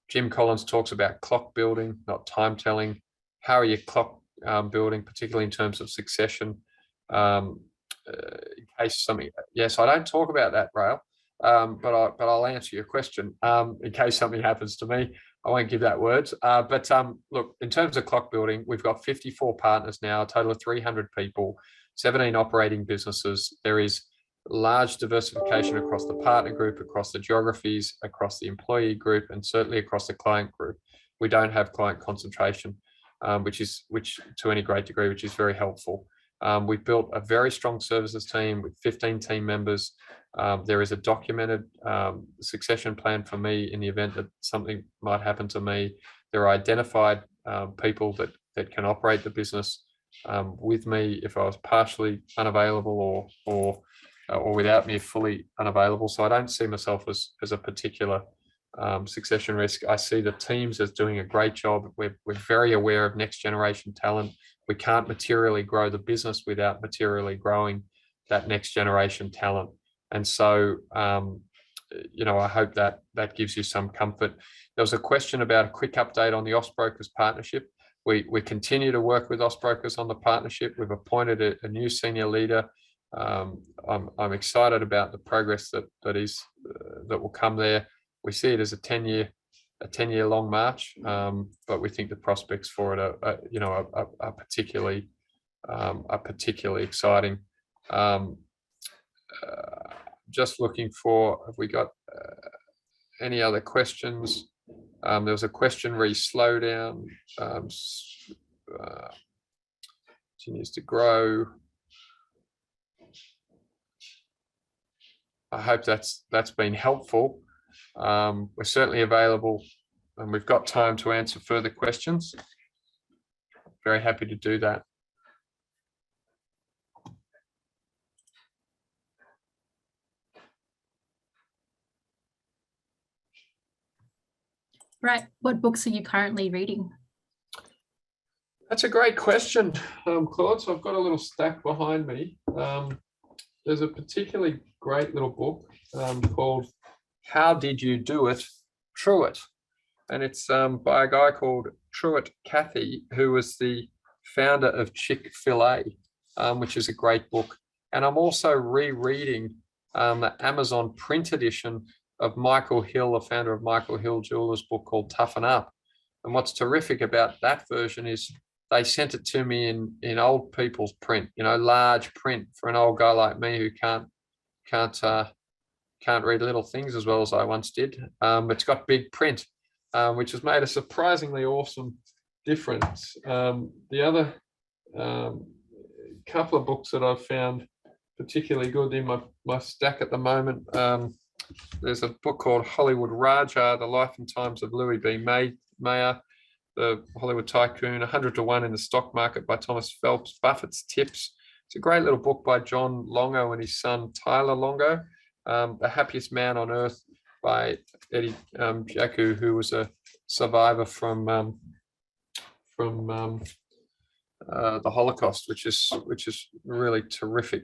Jim Collins talks about clock building, not time telling. How are you clock building, particularly in terms of succession? In case something, yes, I don't talk about that, Rail, but I'll answer your question. In case something happens to me, I won't give that words. But look, in terms of clock building, we've got 54 partners now, a total of 300 people, 17 operating businesses. There is large diversification across the partner group, across the geographies, across the employee group, and certainly across the client group. we don't have client concentration, which to any great degree, which is very helpful. We've built a very strong services team with 15 team members. There is a documented succession plan for me in the event that something might happen to me. There are identified people that can operate the business with me if I was partially unavailable or without me fully unavailable. So I don't see myself as a particular succession risk. I see the teams as doing a great job. We're very aware of next generation talent. We can't materially grow the business without materially growing that next generation talent. And so, I hope that gives you some comfort. There was a question about a quick update on the Austbrokers partnership. We continue to work with Austbrokers on the partnership. We've appointed a new senior leader. I'm excited about the progress that will come there. We see it as a 10-year long march, but we think the prospects for it are particularly exciting. Just looking for, have we got any other questions? There was a question re slowdown continues to grow. I hope that's been helpful. We're certainly available, and we've got time to answer further questions. Very happy to do that. Right. What books are you currently reading? That's a great question, Claude. So I've got a little stack behind me. There's a particularly great little book called How Did You Do It, Truett? And it's by a guy called Truett Cathy, who was the founder of Chick-fil-A, which is a great book. And I'm also rereading the Amazon print edition of Michael Hill, the founder of Michael Hill Jewelers, book called Toughen Up. And what's terrific about that version is they sent it to me in old people's print, large print for an old guy like me who can't read little things as well as I once did. It's got big print, which has made a surprisingly awesome difference. The other couple of books that I've found particularly good in my stack at the moment, there's a book called Hollywood Raja, The Life and Times of Louis B. Mayer, the Hollywood Tycoon, 100 to 1 in the Stock Market by Thomas Phelps, Buffett's Tips. It's a great little book by John Longo and his son Tyler Longo. The Happiest Man on Earth by Eddie Jaku, who was a survivor from the Holocaust, which is really terrific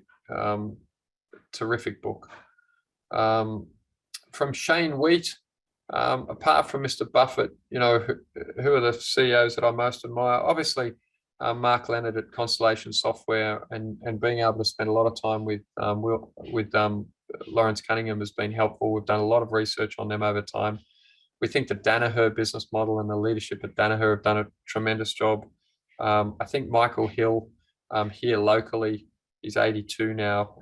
book. From Shane Wheat, apart from Mr. Buffett, who are the CEOs that I most admire? Obviously, Mark Leonard at Constellation Software, and being able to spend a lot of time with Lawrence Cunningham has been helpful. We've done a lot of research on them over time. We think the Danaher business model and the leadership at Danaher have done a tremendous job. I think Michael Hill here locally, he's 82 now.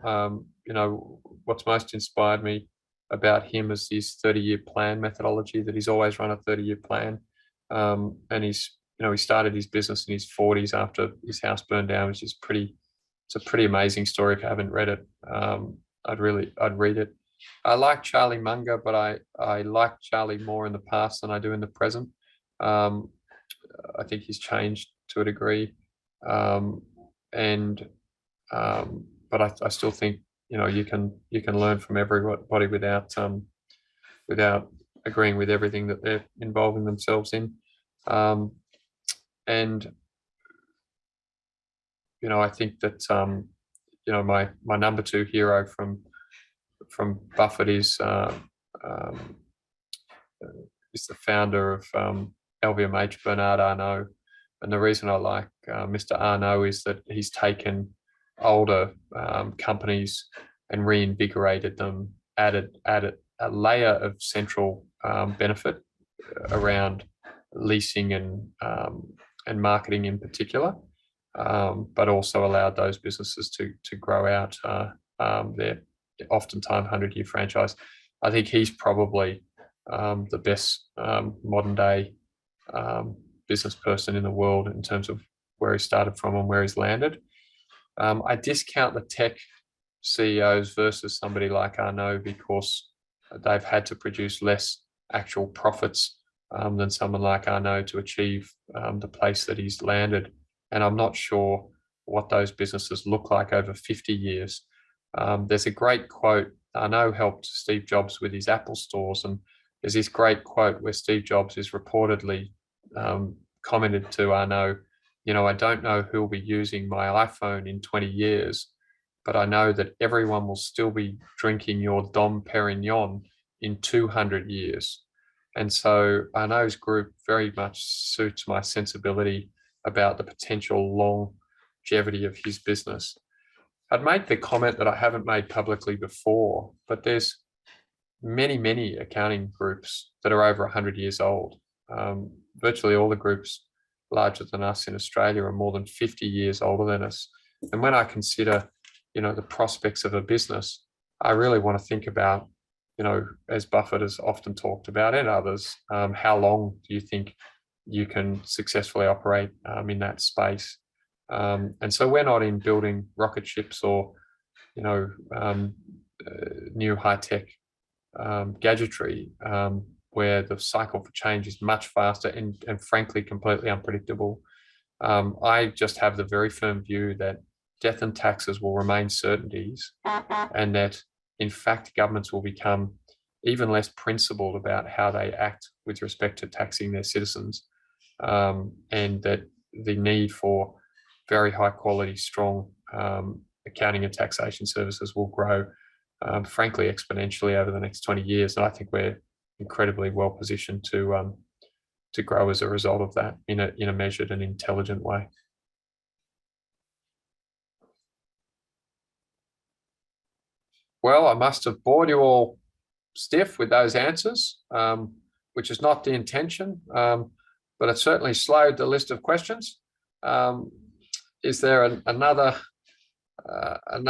What's most inspired me about him is his 30-year plan methodology, that he's always run a 30-year plan. And he started his business in his 40s after his house burned down, which is it's a pretty amazing story. If you haven't read it, I'd read it. I like Charlie Munger, but I like Charlie more in the past than I do in the present. I think he's changed to a degree. But I still think, you can learn from everybody without agreeing with everything that they're involving themselves in. I think that my number two hero from Buffett is the founder of LVMH, Bernard Arnault. And the reason I like Mr. Arnault is that he's taken older companies and reinvigorated them, added a layer of central benefit around leasing and marketing in particular, but also allowed those businesses to grow out their oftentimes 100-year franchise. I think he's probably the best modern day business person in the world in terms of where he started from and where he's landed. I discount the tech CEOs versus somebody like Arnaud because they've had to produce less actual profits than someone like Arnaud to achieve the place that he's landed. And I'm not sure what those businesses look like over 50 years. There's a great quote. Arnaud helped Steve Jobs with his Apple stores, and there's this great quote where Steve Jobs is reportedly commented to Arnaud, I don't know who'll be using my iPhone in 20 years, but I know that everyone will still be drinking your Dom Perignon in 200 years. And so Arnaud's group very much suits my sensibility about the potential longevity of his business. I'd make the comment that I haven't made publicly before, but there's many, many accounting groups that are over 100 years old. Virtually all the groups larger than us in Australia are more than 50 years older than us. And when I consider, the prospects of a business, I really want to think about, as Buffett has often talked about and others, how long do you think you can successfully operate in that space? And so we're not in building rocket ships or, new high-tech gadgetry where the cycle for change is much faster and frankly, completely unpredictable. I just have the very firm view that death and taxes will remain certainties, and that, in fact, governments will become even less principled about how they act with respect to taxing their citizens, and that the need for very high quality, strong accounting and taxation services will grow, frankly, exponentially over the next 20 years. And I think we're incredibly well positioned to grow as a result of that in a measured and intelligent way. Well, I must have bored you all stiff with those answers, which is not the intention, but it certainly slowed the list of questions. Is there another? And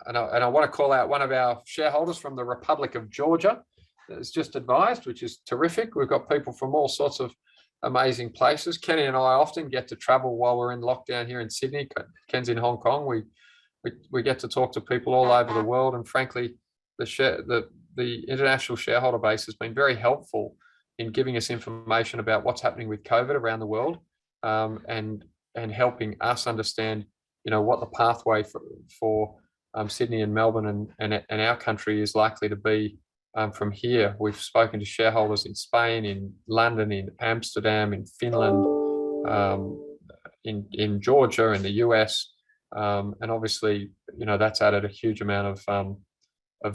I want to call out one of our shareholders from the Republic of Georgia that has just advised, which is terrific. We've got people from all sorts of amazing places. Kenny and I often get to travel while we're in lockdown here in Sydney. Ken's in Hong Kong. We get to talk to people all over the world, and frankly, the international shareholder base has been very helpful in giving us information about what's happening with COVID around the world, and helping us understand, what the pathway for Sydney and Melbourne and our country is likely to be from here. We've spoken to shareholders in Spain, in London, in Amsterdam, in Finland, in Georgia, in the US, and obviously, that's added a huge amount of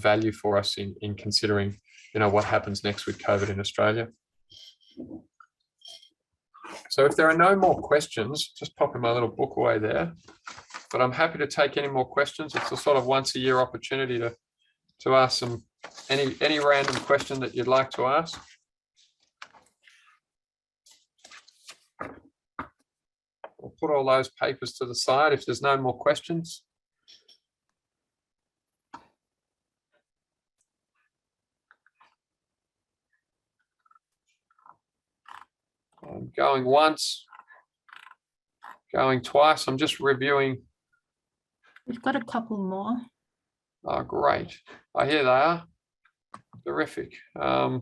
value for us in considering, what happens next with COVID in Australia. So if there are no more questions, just popping my little book away there, but I'm happy to take any more questions. It's a sort of once a year opportunity to ask any random question that you'd like to ask. We'll put all those papers to the side if there's no more questions. I'm going once, going twice. I'm just reviewing. We've got a couple more. Oh, great. I hear they are. Terrific. How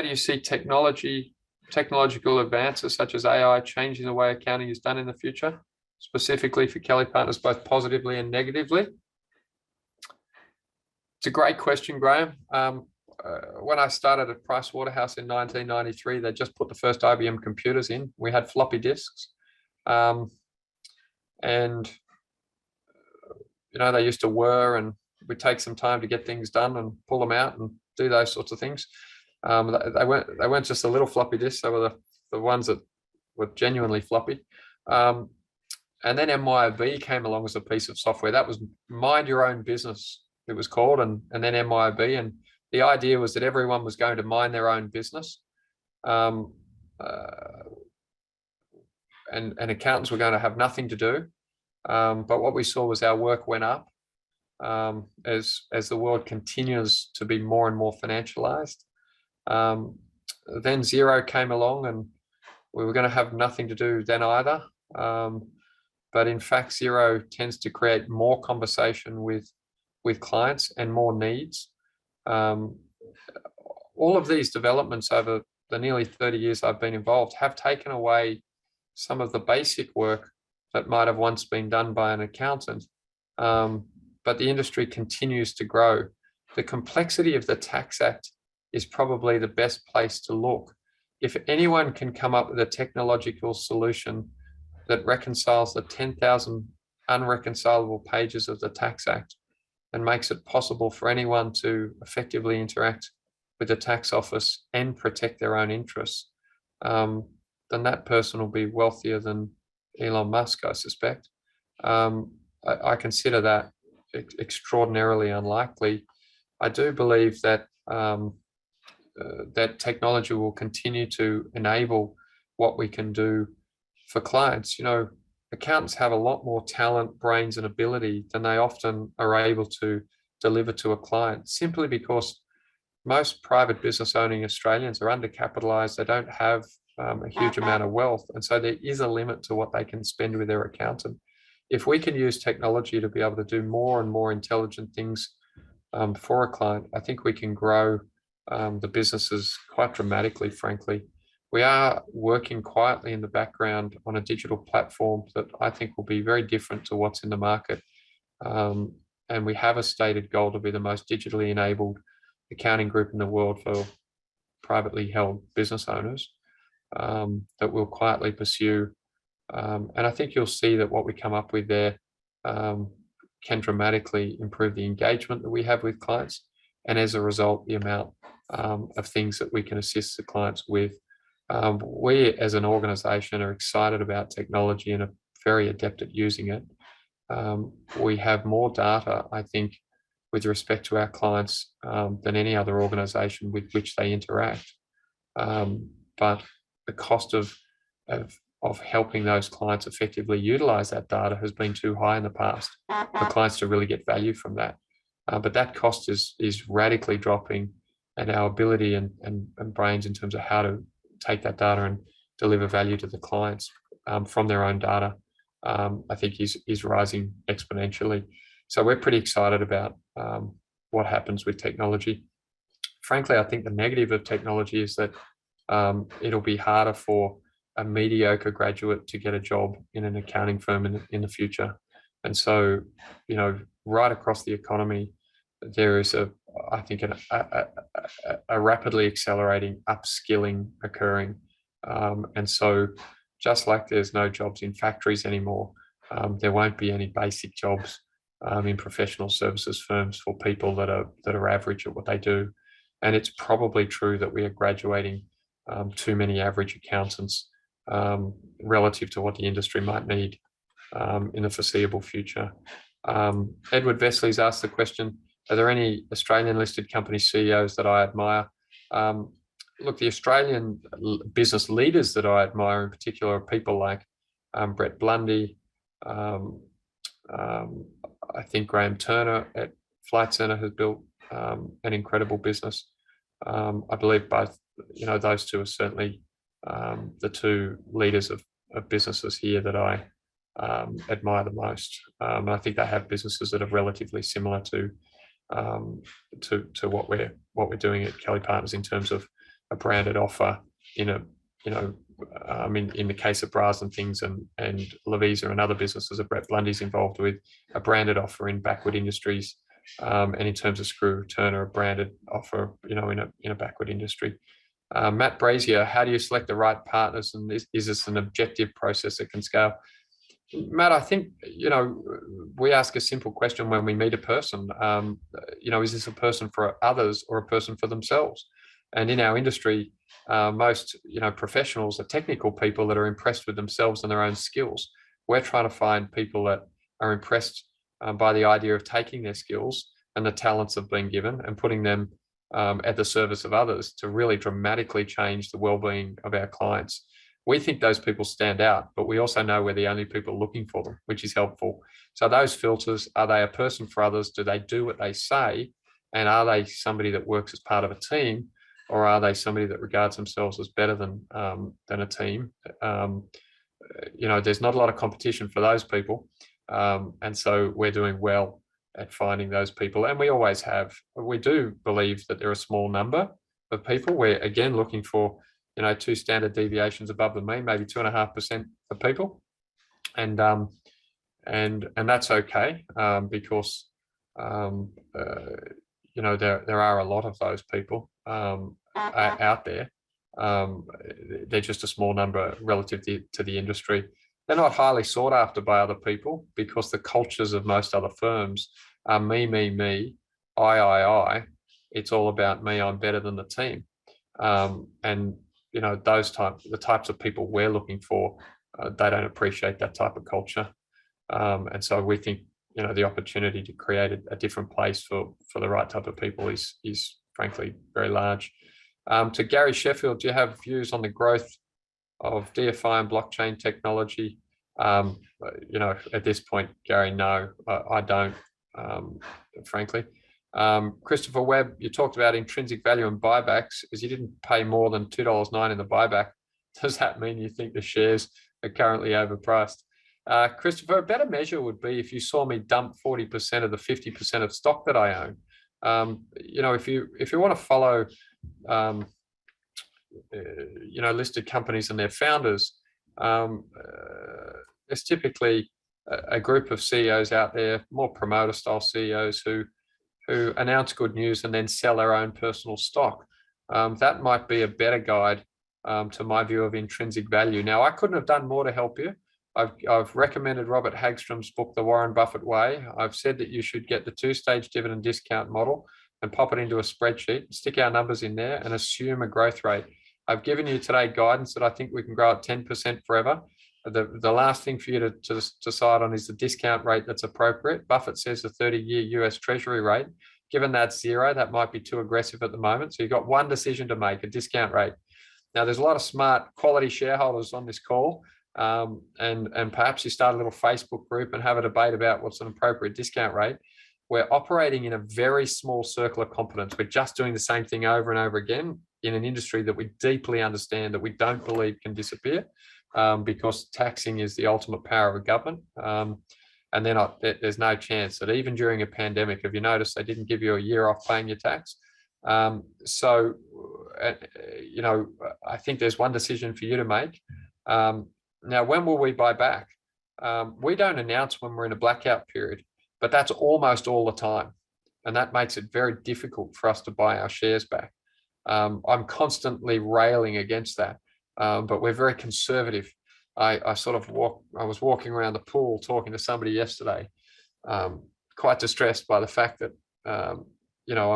do you see technological advances such as AI changing the way accounting is done in the future, specifically for Kelly Partners, both positively and negatively? It's a great question, Graham. When I started at Pricewaterhouse in 1993, they just put the first IBM computers in. We had floppy disks. And they used to whir, and we'd take some time to get things done and pull them out and do those sorts of things. They weren't just the little floppy disks. They were the ones that were genuinely floppy. And then MYOB came along as a piece of software. That was Mind Your Own Business, it was called, and then MYOB. And the idea was that everyone was going to mind their own business. And accountants were going to have nothing to do. But what we saw was our work went up as the world continues to be more and more financialized. Then Xero came along, and we were going to have nothing to do then either. But in fact, Xero tends to create more conversation with clients and more needs. All of these developments over the nearly 30 years I've been involved have taken away some of the basic work that might have once been done by an accountant. But the industry continues to grow. The complexity of the Tax Act is probably the best place to look. If anyone can come up with a technological solution that reconciles the 10,000 unreconcilable pages of the Tax Act and makes it possible for anyone to effectively interact with the tax office and protect their own interests, then that person will be wealthier than Elon Musk, I suspect. I consider that extraordinarily unlikely. I do believe that that technology will continue to enable what we can do for clients. Accountants have a lot more talent, brains, and ability than they often are able to deliver to a client, simply because most private business owning Australians are undercapitalized. They don't have a huge amount of wealth. And so there is a limit to what they can spend with their accountant. If we can use technology to be able to do more and more intelligent things for a client, I think we can grow the businesses quite dramatically, frankly. We are working quietly in the background on a digital platform that I think will be very different to what's in the market. And we have a stated goal to be the most digitally enabled accounting group in the world for privately held business owners, that we'll quietly pursue. And I think you'll see that what we come up with there can dramatically improve the engagement that we have with clients, and as a result, the amount of things that we can assist the clients with. We as an organization are excited about technology and are very adept at using it. We have more data, I think, with respect to our clients than any other organization with which they interact. But the cost of helping those clients effectively utilize that data has been too high in the past for clients to really get value from that. But that cost is radically dropping, and our ability and brains in terms of how to take that data and deliver value to the clients from their own data, I think is rising exponentially. So we're pretty excited about what happens with technology. Frankly, I think the negative of technology is that it'll be harder for a mediocre graduate to get a job in an accounting firm in the future. And so, right across the economy, there is I think a rapidly accelerating upskilling occurring. And so just like there's no jobs in factories anymore, there won't be any basic jobs in professional services firms for people that are average at what they do. And it's probably true that we are graduating too many average accountants relative to what the industry might need in the foreseeable future. Edward Vesley's asked the question, are there any Australian listed company CEOs that I admire? Look, the Australian business leaders that I admire in particular are people like Brett Blundy. I think Graham Turner at Flight Centre has built an incredible business. I believe both, those two are certainly the two leaders of businesses here that I admire the most. I think they have businesses that are relatively similar to what we're doing at Kelly Partners in terms of a branded offer in the case of Bras and Things and Lavisa and other businesses that Brett Blundy's involved with, a branded offer in backward industries, and in terms of Screw Turner, a branded offer, in a backward industry. Matt Brazier, how do you select the right partners, and is this an objective process that can scale? Matt, I think, we ask a simple question when we meet a person. Is this a person for others or a person for themselves? And in our industry, most professionals are technical people that are impressed with themselves and their own skills. We're trying to find people that are impressed by the idea of taking their skills and the talents they've been given and putting them at the service of others to really dramatically change the well-being of our clients. We think those people stand out, but we also know we're the only people looking for them, which is helpful. So those filters, are they a person for others? Do they do what they say? And are they somebody that works as part of a team? or are they somebody that regards themselves as better than a team? There's not a lot of competition for those people, and so we're doing well at finding those people, and we always have. We do believe that there are a small number of people. We're again looking for 2 standard deviations above the mean, maybe 2.5% of people, and that's okay, because there are a lot of those people out there. They're just a small number relative to the industry. They're not highly sought after by other people because the cultures of most other firms are me, I. It's all about me. I'm better than the team. And the types of people we're looking for, they don't appreciate that type of culture. And so we think the opportunity to create a different place for the right type of people is frankly very large. To Gary Sheffield, do you have views on the growth of DeFi and blockchain technology? At this point, Gary, no, I don't, frankly. Christopher Webb, you talked about intrinsic value and buybacks, as you didn't pay more than $2.09 in the buyback. Does that mean you think the shares are currently overpriced? Christopher, a better measure would be if you saw me dump 40% of the 50% of stock that I own. If you want to follow listed companies and their founders, there's typically a group of CEOs out there, more promoter style CEOs, who announce good news and then sell their own personal stock. That might be a better guide to my view of intrinsic value. Now, I couldn't have done more to help you. I've recommended Robert Hagstrom's book, The Warren Buffett Way. I've said that you should get the 2-stage dividend discount model and pop it into a spreadsheet, stick our numbers in there and assume a growth rate. I've given you today guidance that I think we can grow at 10% forever. The last thing for you to decide on is the discount rate that's appropriate. Buffett says the 30-year US Treasury rate. Given that's 0, that might be too aggressive at the moment. So you've got one decision to make, a discount rate. Now, there's a lot of smart quality shareholders on this call. And perhaps you start a little Facebook group and have a debate about what's an appropriate discount rate. We're operating in a very small circle of competence. We're just doing the same thing over and over again in an industry that we deeply understand, that we don't believe can disappear, because taxing is the ultimate power of a government. And then there's no chance that even during a pandemic, have you noticed they didn't give you a year off paying your tax? I think there's one decision for you to make. Now, when will we buy back? We don't announce when we're in a blackout period, but that's almost all the time. And that makes it very difficult for us to buy our shares back. I'm constantly railing against that, but we're very conservative. I was walking around the pool talking to somebody yesterday, quite distressed by the fact that, I'm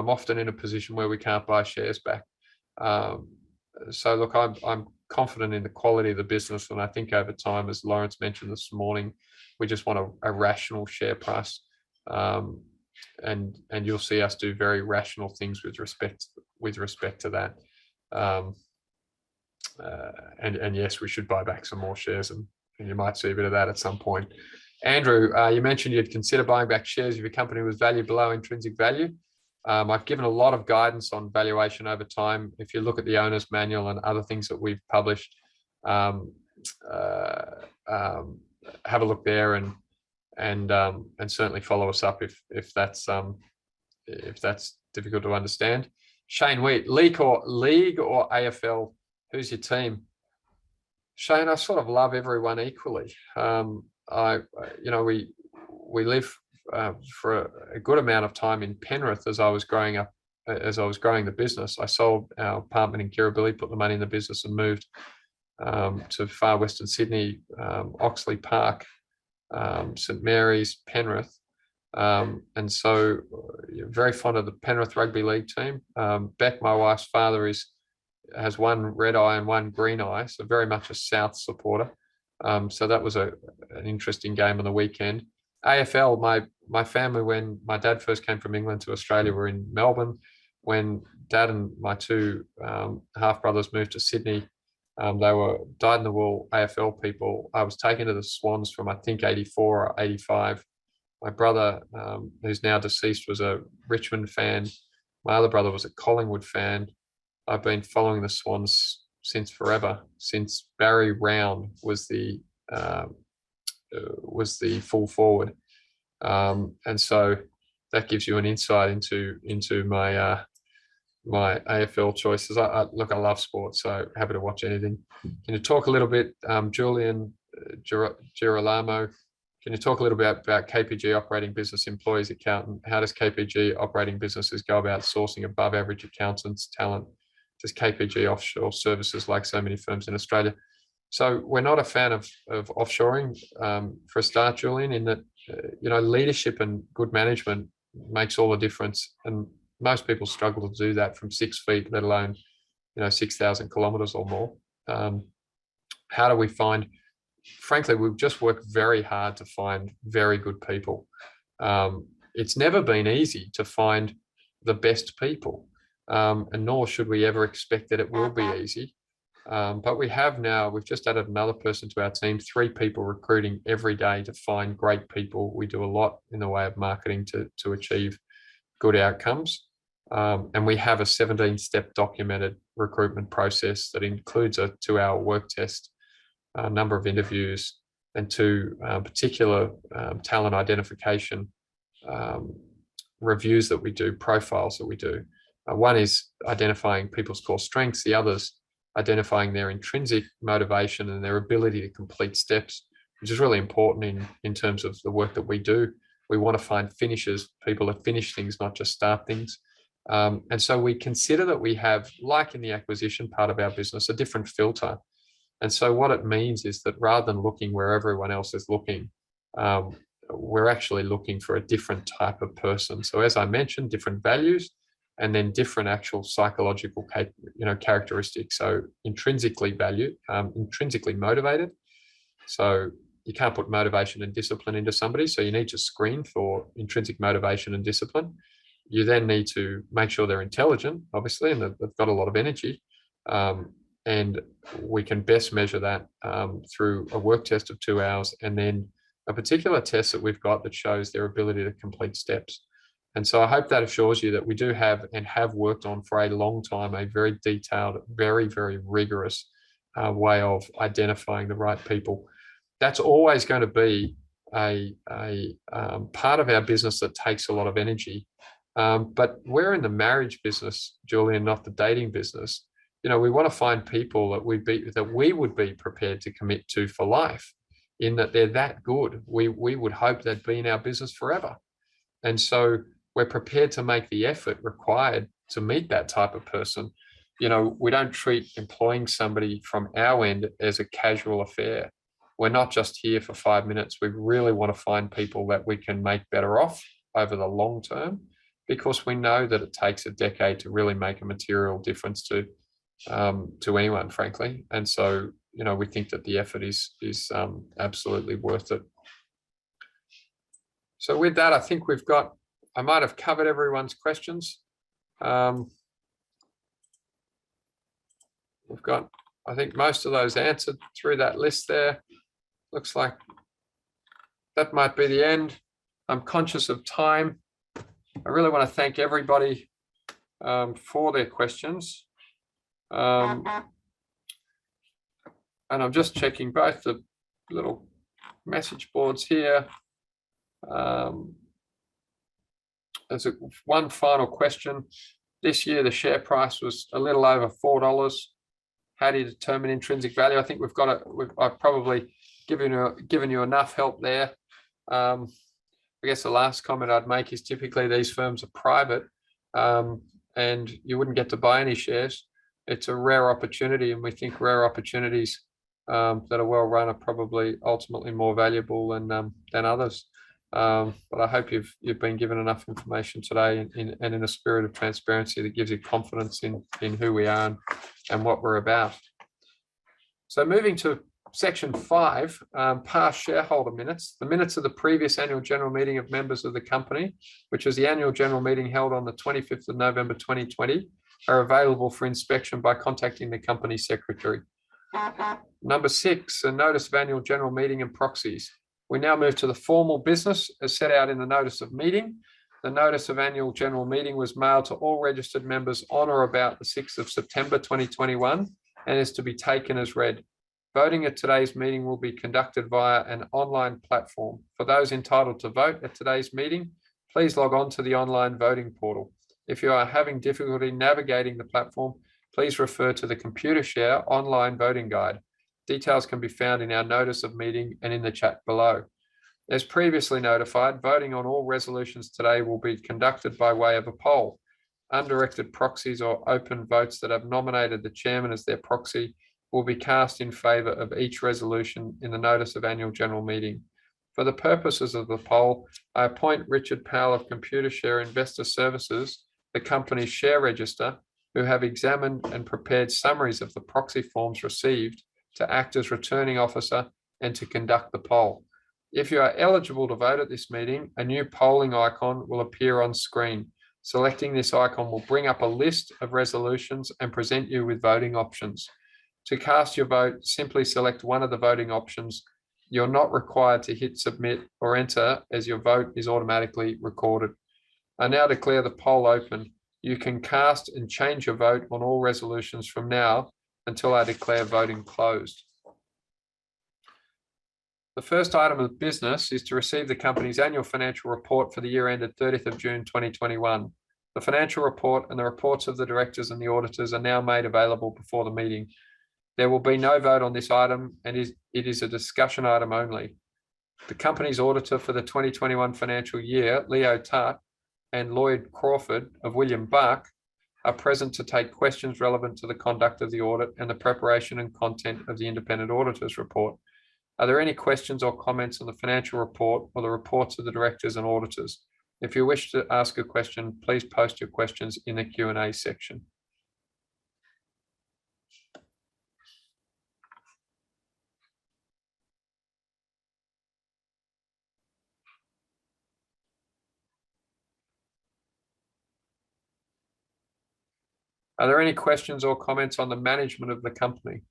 often in a position where we can't buy shares back. So look, I'm confident in the quality of the business, and I think over time, as Lawrence mentioned this morning, we just want a rational share price, and you'll see us do very rational things with respect to that. And yes, we should buy back some more shares, and you might see a bit of that at some point. Andrew, you mentioned you'd consider buying back shares if your company was valued below intrinsic value. I've given a lot of guidance on valuation over time. If you look at the owner's manual and other things that we've published, have a look there, and certainly follow us up if that's difficult to understand. Shane Wheat, league or AFL, who's your team? Shane, I sort of love everyone equally. We live for a good amount of time in Penrith as I was growing up, as I was growing the business. I sold our apartment in Kirribilli, put the money in the business, and moved to far western Sydney, Oxley Park, St Mary's, Penrith. And so very fond of the Penrith Rugby League team. Beck, my wife's father, has one red eye and one green eye, so very much a South supporter. So that was an interesting game on the weekend. AFL, my family, when my dad first came from England to Australia, were in Melbourne. When Dad and my 2 half brothers moved to Sydney, they were dyed-in-the-wool AFL people. I was taken to the Swans from, I think, 84 or 85. My brother, who's now deceased, was a Richmond fan. My other brother was a Collingwood fan. I've been following the Swans since forever, since Barry Round was the full forward, and so that gives you an insight into my my AFL choices. I love sports, so happy to watch anything. Can you talk a little bit, Julian Girolamo? Can you talk a little bit about KPG operating business employees accountant? How does KPG operating businesses go about sourcing above average accountants, talent? Does KPG offshore services like so many firms in Australia? So we're not a fan of offshoring, for a start, Julian, in that, leadership and good management makes all the difference. And most people struggle to do that from 6 feet, let alone, 6,000 kilometers or more. How do we find, frankly, we've just worked very hard to find very good people. It's never been easy to find the best people, and nor should we ever expect that it will be easy. But we've just added another person to our team, 3 people recruiting every day to find great people. We do a lot in the way of marketing to achieve good outcomes. And we have a 17-step documented recruitment process that includes a 2-hour work test, a number of interviews, and 2 particular talent identification reviews that we do, profiles that we do. One is identifying people's core strengths. The other's identifying their intrinsic motivation and their ability to complete steps, which is really important in terms of the work that we do. We want to find finishers, people that finish things, not just start things. And so we consider that we have, like in the acquisition part of our business, a different filter. And so what it means is that rather than looking where everyone else is looking, we're actually looking for a different type of person. So as I mentioned, different values, and then different actual psychological characteristics. So intrinsically intrinsically motivated. So you can't put motivation and discipline into somebody. So you need to screen for intrinsic motivation and discipline. You then need to make sure they're intelligent, obviously, and they've got a lot of energy. And we can best measure that through a work test of 2 hours, and then a particular test that we've got that shows their ability to complete steps. And so I hope that assures you that we do have and have worked on for a long time a very detailed, very, very rigorous way of identifying the right people. That's always going to be a part of our business that takes a lot of energy. But we're in the marriage business, Julian, not the dating business. We want to find people that we would be prepared to commit to for life, in that they're that good. We would hope they'd be in our business forever. And so we're prepared to make the effort required to meet that type of person. We don't treat employing somebody from our end as a casual affair. We're not just here for 5 minutes. We really want to find people that we can make better off over the long term, because we know that it takes a decade to really make a material difference to anyone, frankly. And so, we think that the effort is absolutely worth it. So with that, I think I might have covered everyone's questions. We've got, I think, most of those answered through that list there. Looks like that might be the end. I'm conscious of time. I really want to thank everybody for their questions. And I'm just checking both the little message boards here. There's one final question. This year, the share price was a little over $4. How do you determine intrinsic value? I think I've probably given you enough help there. I guess the last comment I'd make is typically these firms are private, and you wouldn't get to buy any shares. It's a rare opportunity, and we think rare opportunities that are well run are probably ultimately more valuable than others. But I hope you've been given enough information today, and in a spirit of transparency that gives you confidence in who we are and what we're about. So moving to section 5, past shareholder minutes. The minutes of the previous annual general meeting of members of the company, which was the annual general meeting held on the 25th of November 2020, are available for inspection by contacting the company secretary. Number 6, a notice of annual general meeting and proxies. We now move to the formal business as set out in the notice of meeting. The notice of annual general meeting was mailed to all registered members on or about the 6th of September 2021 and is to be taken as read. Voting at today's meeting will be conducted via an online platform. For those entitled to vote at today's meeting, please log on to the online voting portal. If you are having difficulty navigating the platform, please refer to the Computershare online voting guide. Details can be found in our notice of meeting and in the chat below. As previously notified, voting on all resolutions today will be conducted by way of a poll. Undirected proxies or open votes that have nominated the chairman as their proxy will be cast in favour of each resolution in the notice of annual general meeting. For the purposes of the poll, I appoint Richard Powell of Computershare Investor Services, the company's share register, who have examined and prepared summaries of the proxy forms received to act as returning officer and to conduct the poll. If you are eligible to vote at this meeting, a new polling icon will appear on screen. Selecting this icon will bring up a list of resolutions and present you with voting options. To cast your vote, simply select one of the voting options. You're not required to hit submit or enter, as your vote is automatically recorded. I now declare the poll open. You can cast and change your vote on all resolutions from now until I declare voting closed. The first item of business is to receive the company's annual financial report for the year ended 30th of June 2021. The financial report and the reports of the directors and the auditors are now made available before the meeting. There will be no vote on this item and it is a discussion item only. The company's auditor for the 2021 financial year, Leo Tutt, and Lloyd Crawford of William Buck are present to take questions relevant to the conduct of the audit and the preparation and content of the independent auditor's report. Are there any questions or comments on the financial report or the reports of the directors and auditors? If you wish to ask a question, please post your questions in the Q&A section. Are there any questions or comments on the management of the company?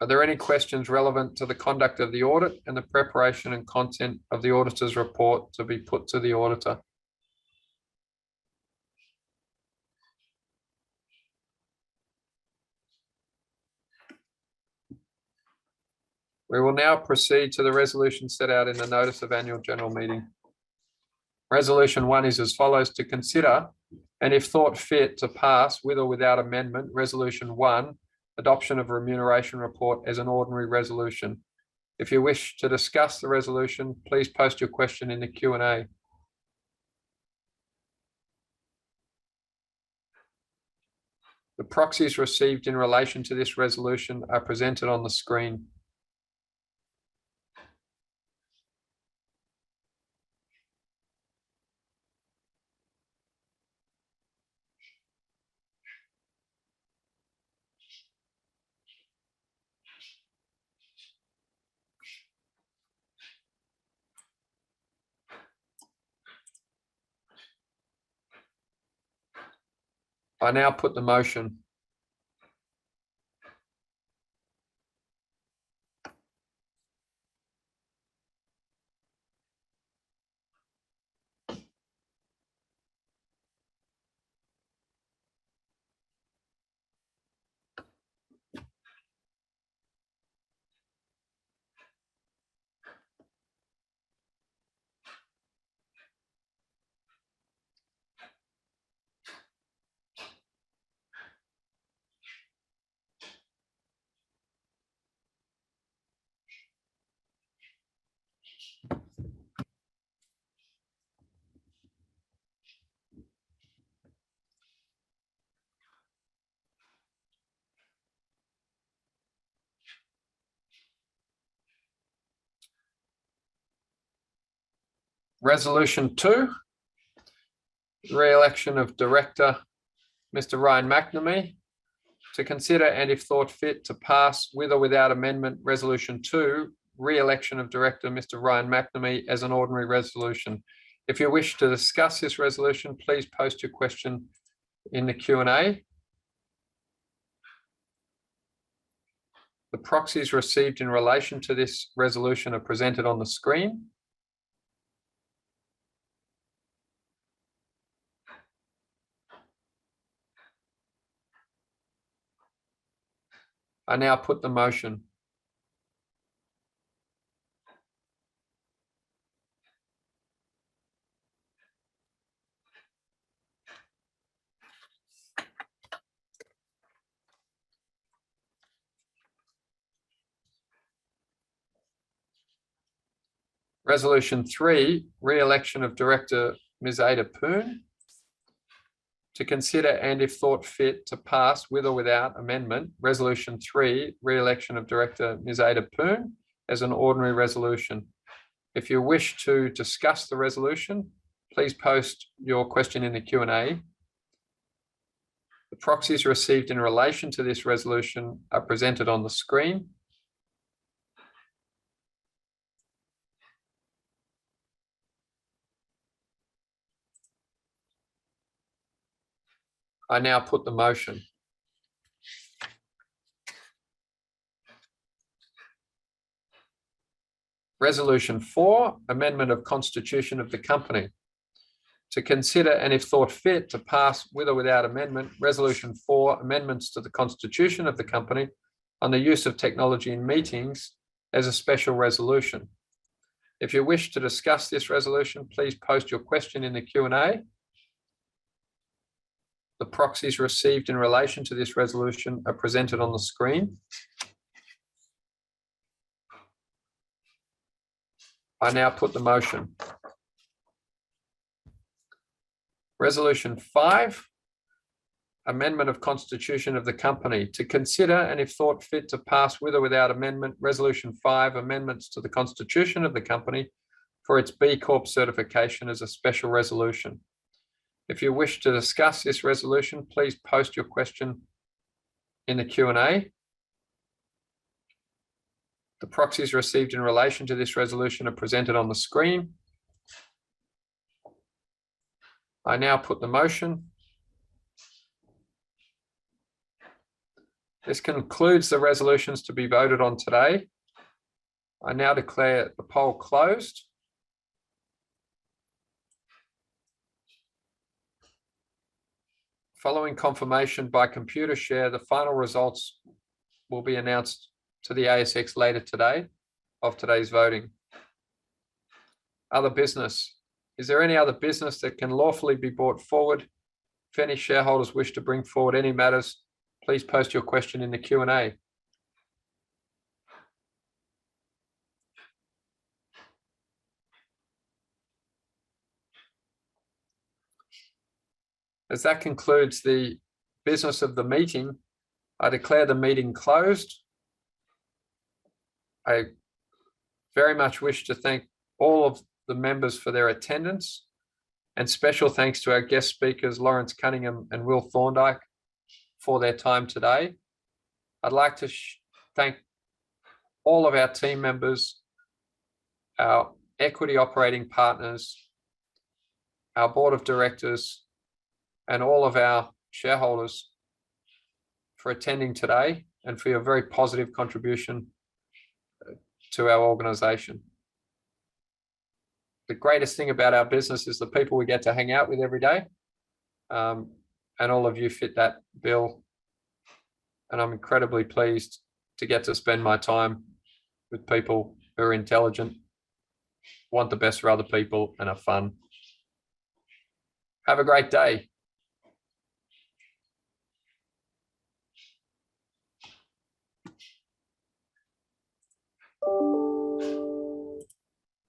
Are there any questions relevant to the conduct of the audit and the preparation and content of the auditor's report to be put to the auditor? We will now proceed to the resolution set out in the notice of annual general meeting. Resolution 1 is as follows: to consider, and if thought fit, to pass with or without amendment, Resolution 1, adoption of remuneration report as an ordinary resolution. If you wish to discuss the resolution, please post your question in the Q&A. The proxies received in relation to this resolution are presented on the screen. I now put the motion. Resolution 2, re-election of Director Mr. Ryan McNamee. To consider and if thought fit, to pass with or without amendment, Resolution 2, re-election of Director Mr. Ryan McNamee as an ordinary resolution. If you wish to discuss this resolution, please post your question in the Q&A. The proxies received in relation to this resolution are presented on the screen. I now put the motion. Resolution 3, re-election of Director Ms. Ada Poon. To consider and if thought fit to pass with or without amendment, Resolution 3, re-election of Director Ms. Ada Poon as an ordinary resolution. If you wish to discuss the resolution, please post your question in the Q&A. The proxies received in relation to this resolution are presented on the screen. I now put the motion. Resolution 4, amendment of constitution of the company. To consider and if thought fit to pass with or without amendment, Resolution 4, amendments to the constitution of the company on the use of technology in meetings as a special resolution. If you wish to discuss this resolution, please post your question in the Q&A. The proxies received in relation to this resolution are presented on the screen. I now put the motion. Resolution 5, amendment of constitution of the company. To consider and if thought fit to pass with or without amendment, Resolution 5, amendments to the constitution of the company for its B Corp certification as a special resolution. If you wish to discuss this resolution, please post your question in the Q&A. The proxies received in relation to this resolution are presented on the screen. I now put the motion. This concludes the resolutions to be voted on today. I now declare the poll closed. Following confirmation by Computershare, the final results will be announced to the ASX later today of today's voting. Other business. Is there any other business that can lawfully be brought forward? If any shareholders wish to bring forward any matters, please post your question in the Q&A. As that concludes the business of the meeting, I declare the meeting closed. I very much wish to thank all of the members for their attendance, and special thanks to our guest speakers, Lawrence Cunningham and Will Thorndike, for their time today. I'd like to thank all of our team members, our equity operating partners, our board of directors, and all of our shareholders for attending today and for your very positive contribution to our organisation. The greatest thing about our business is the people we get to hang out with every day, and all of you fit that bill. And I'm incredibly pleased to get to spend my time with people who are intelligent, want the best for other people, and are fun. Have a great day.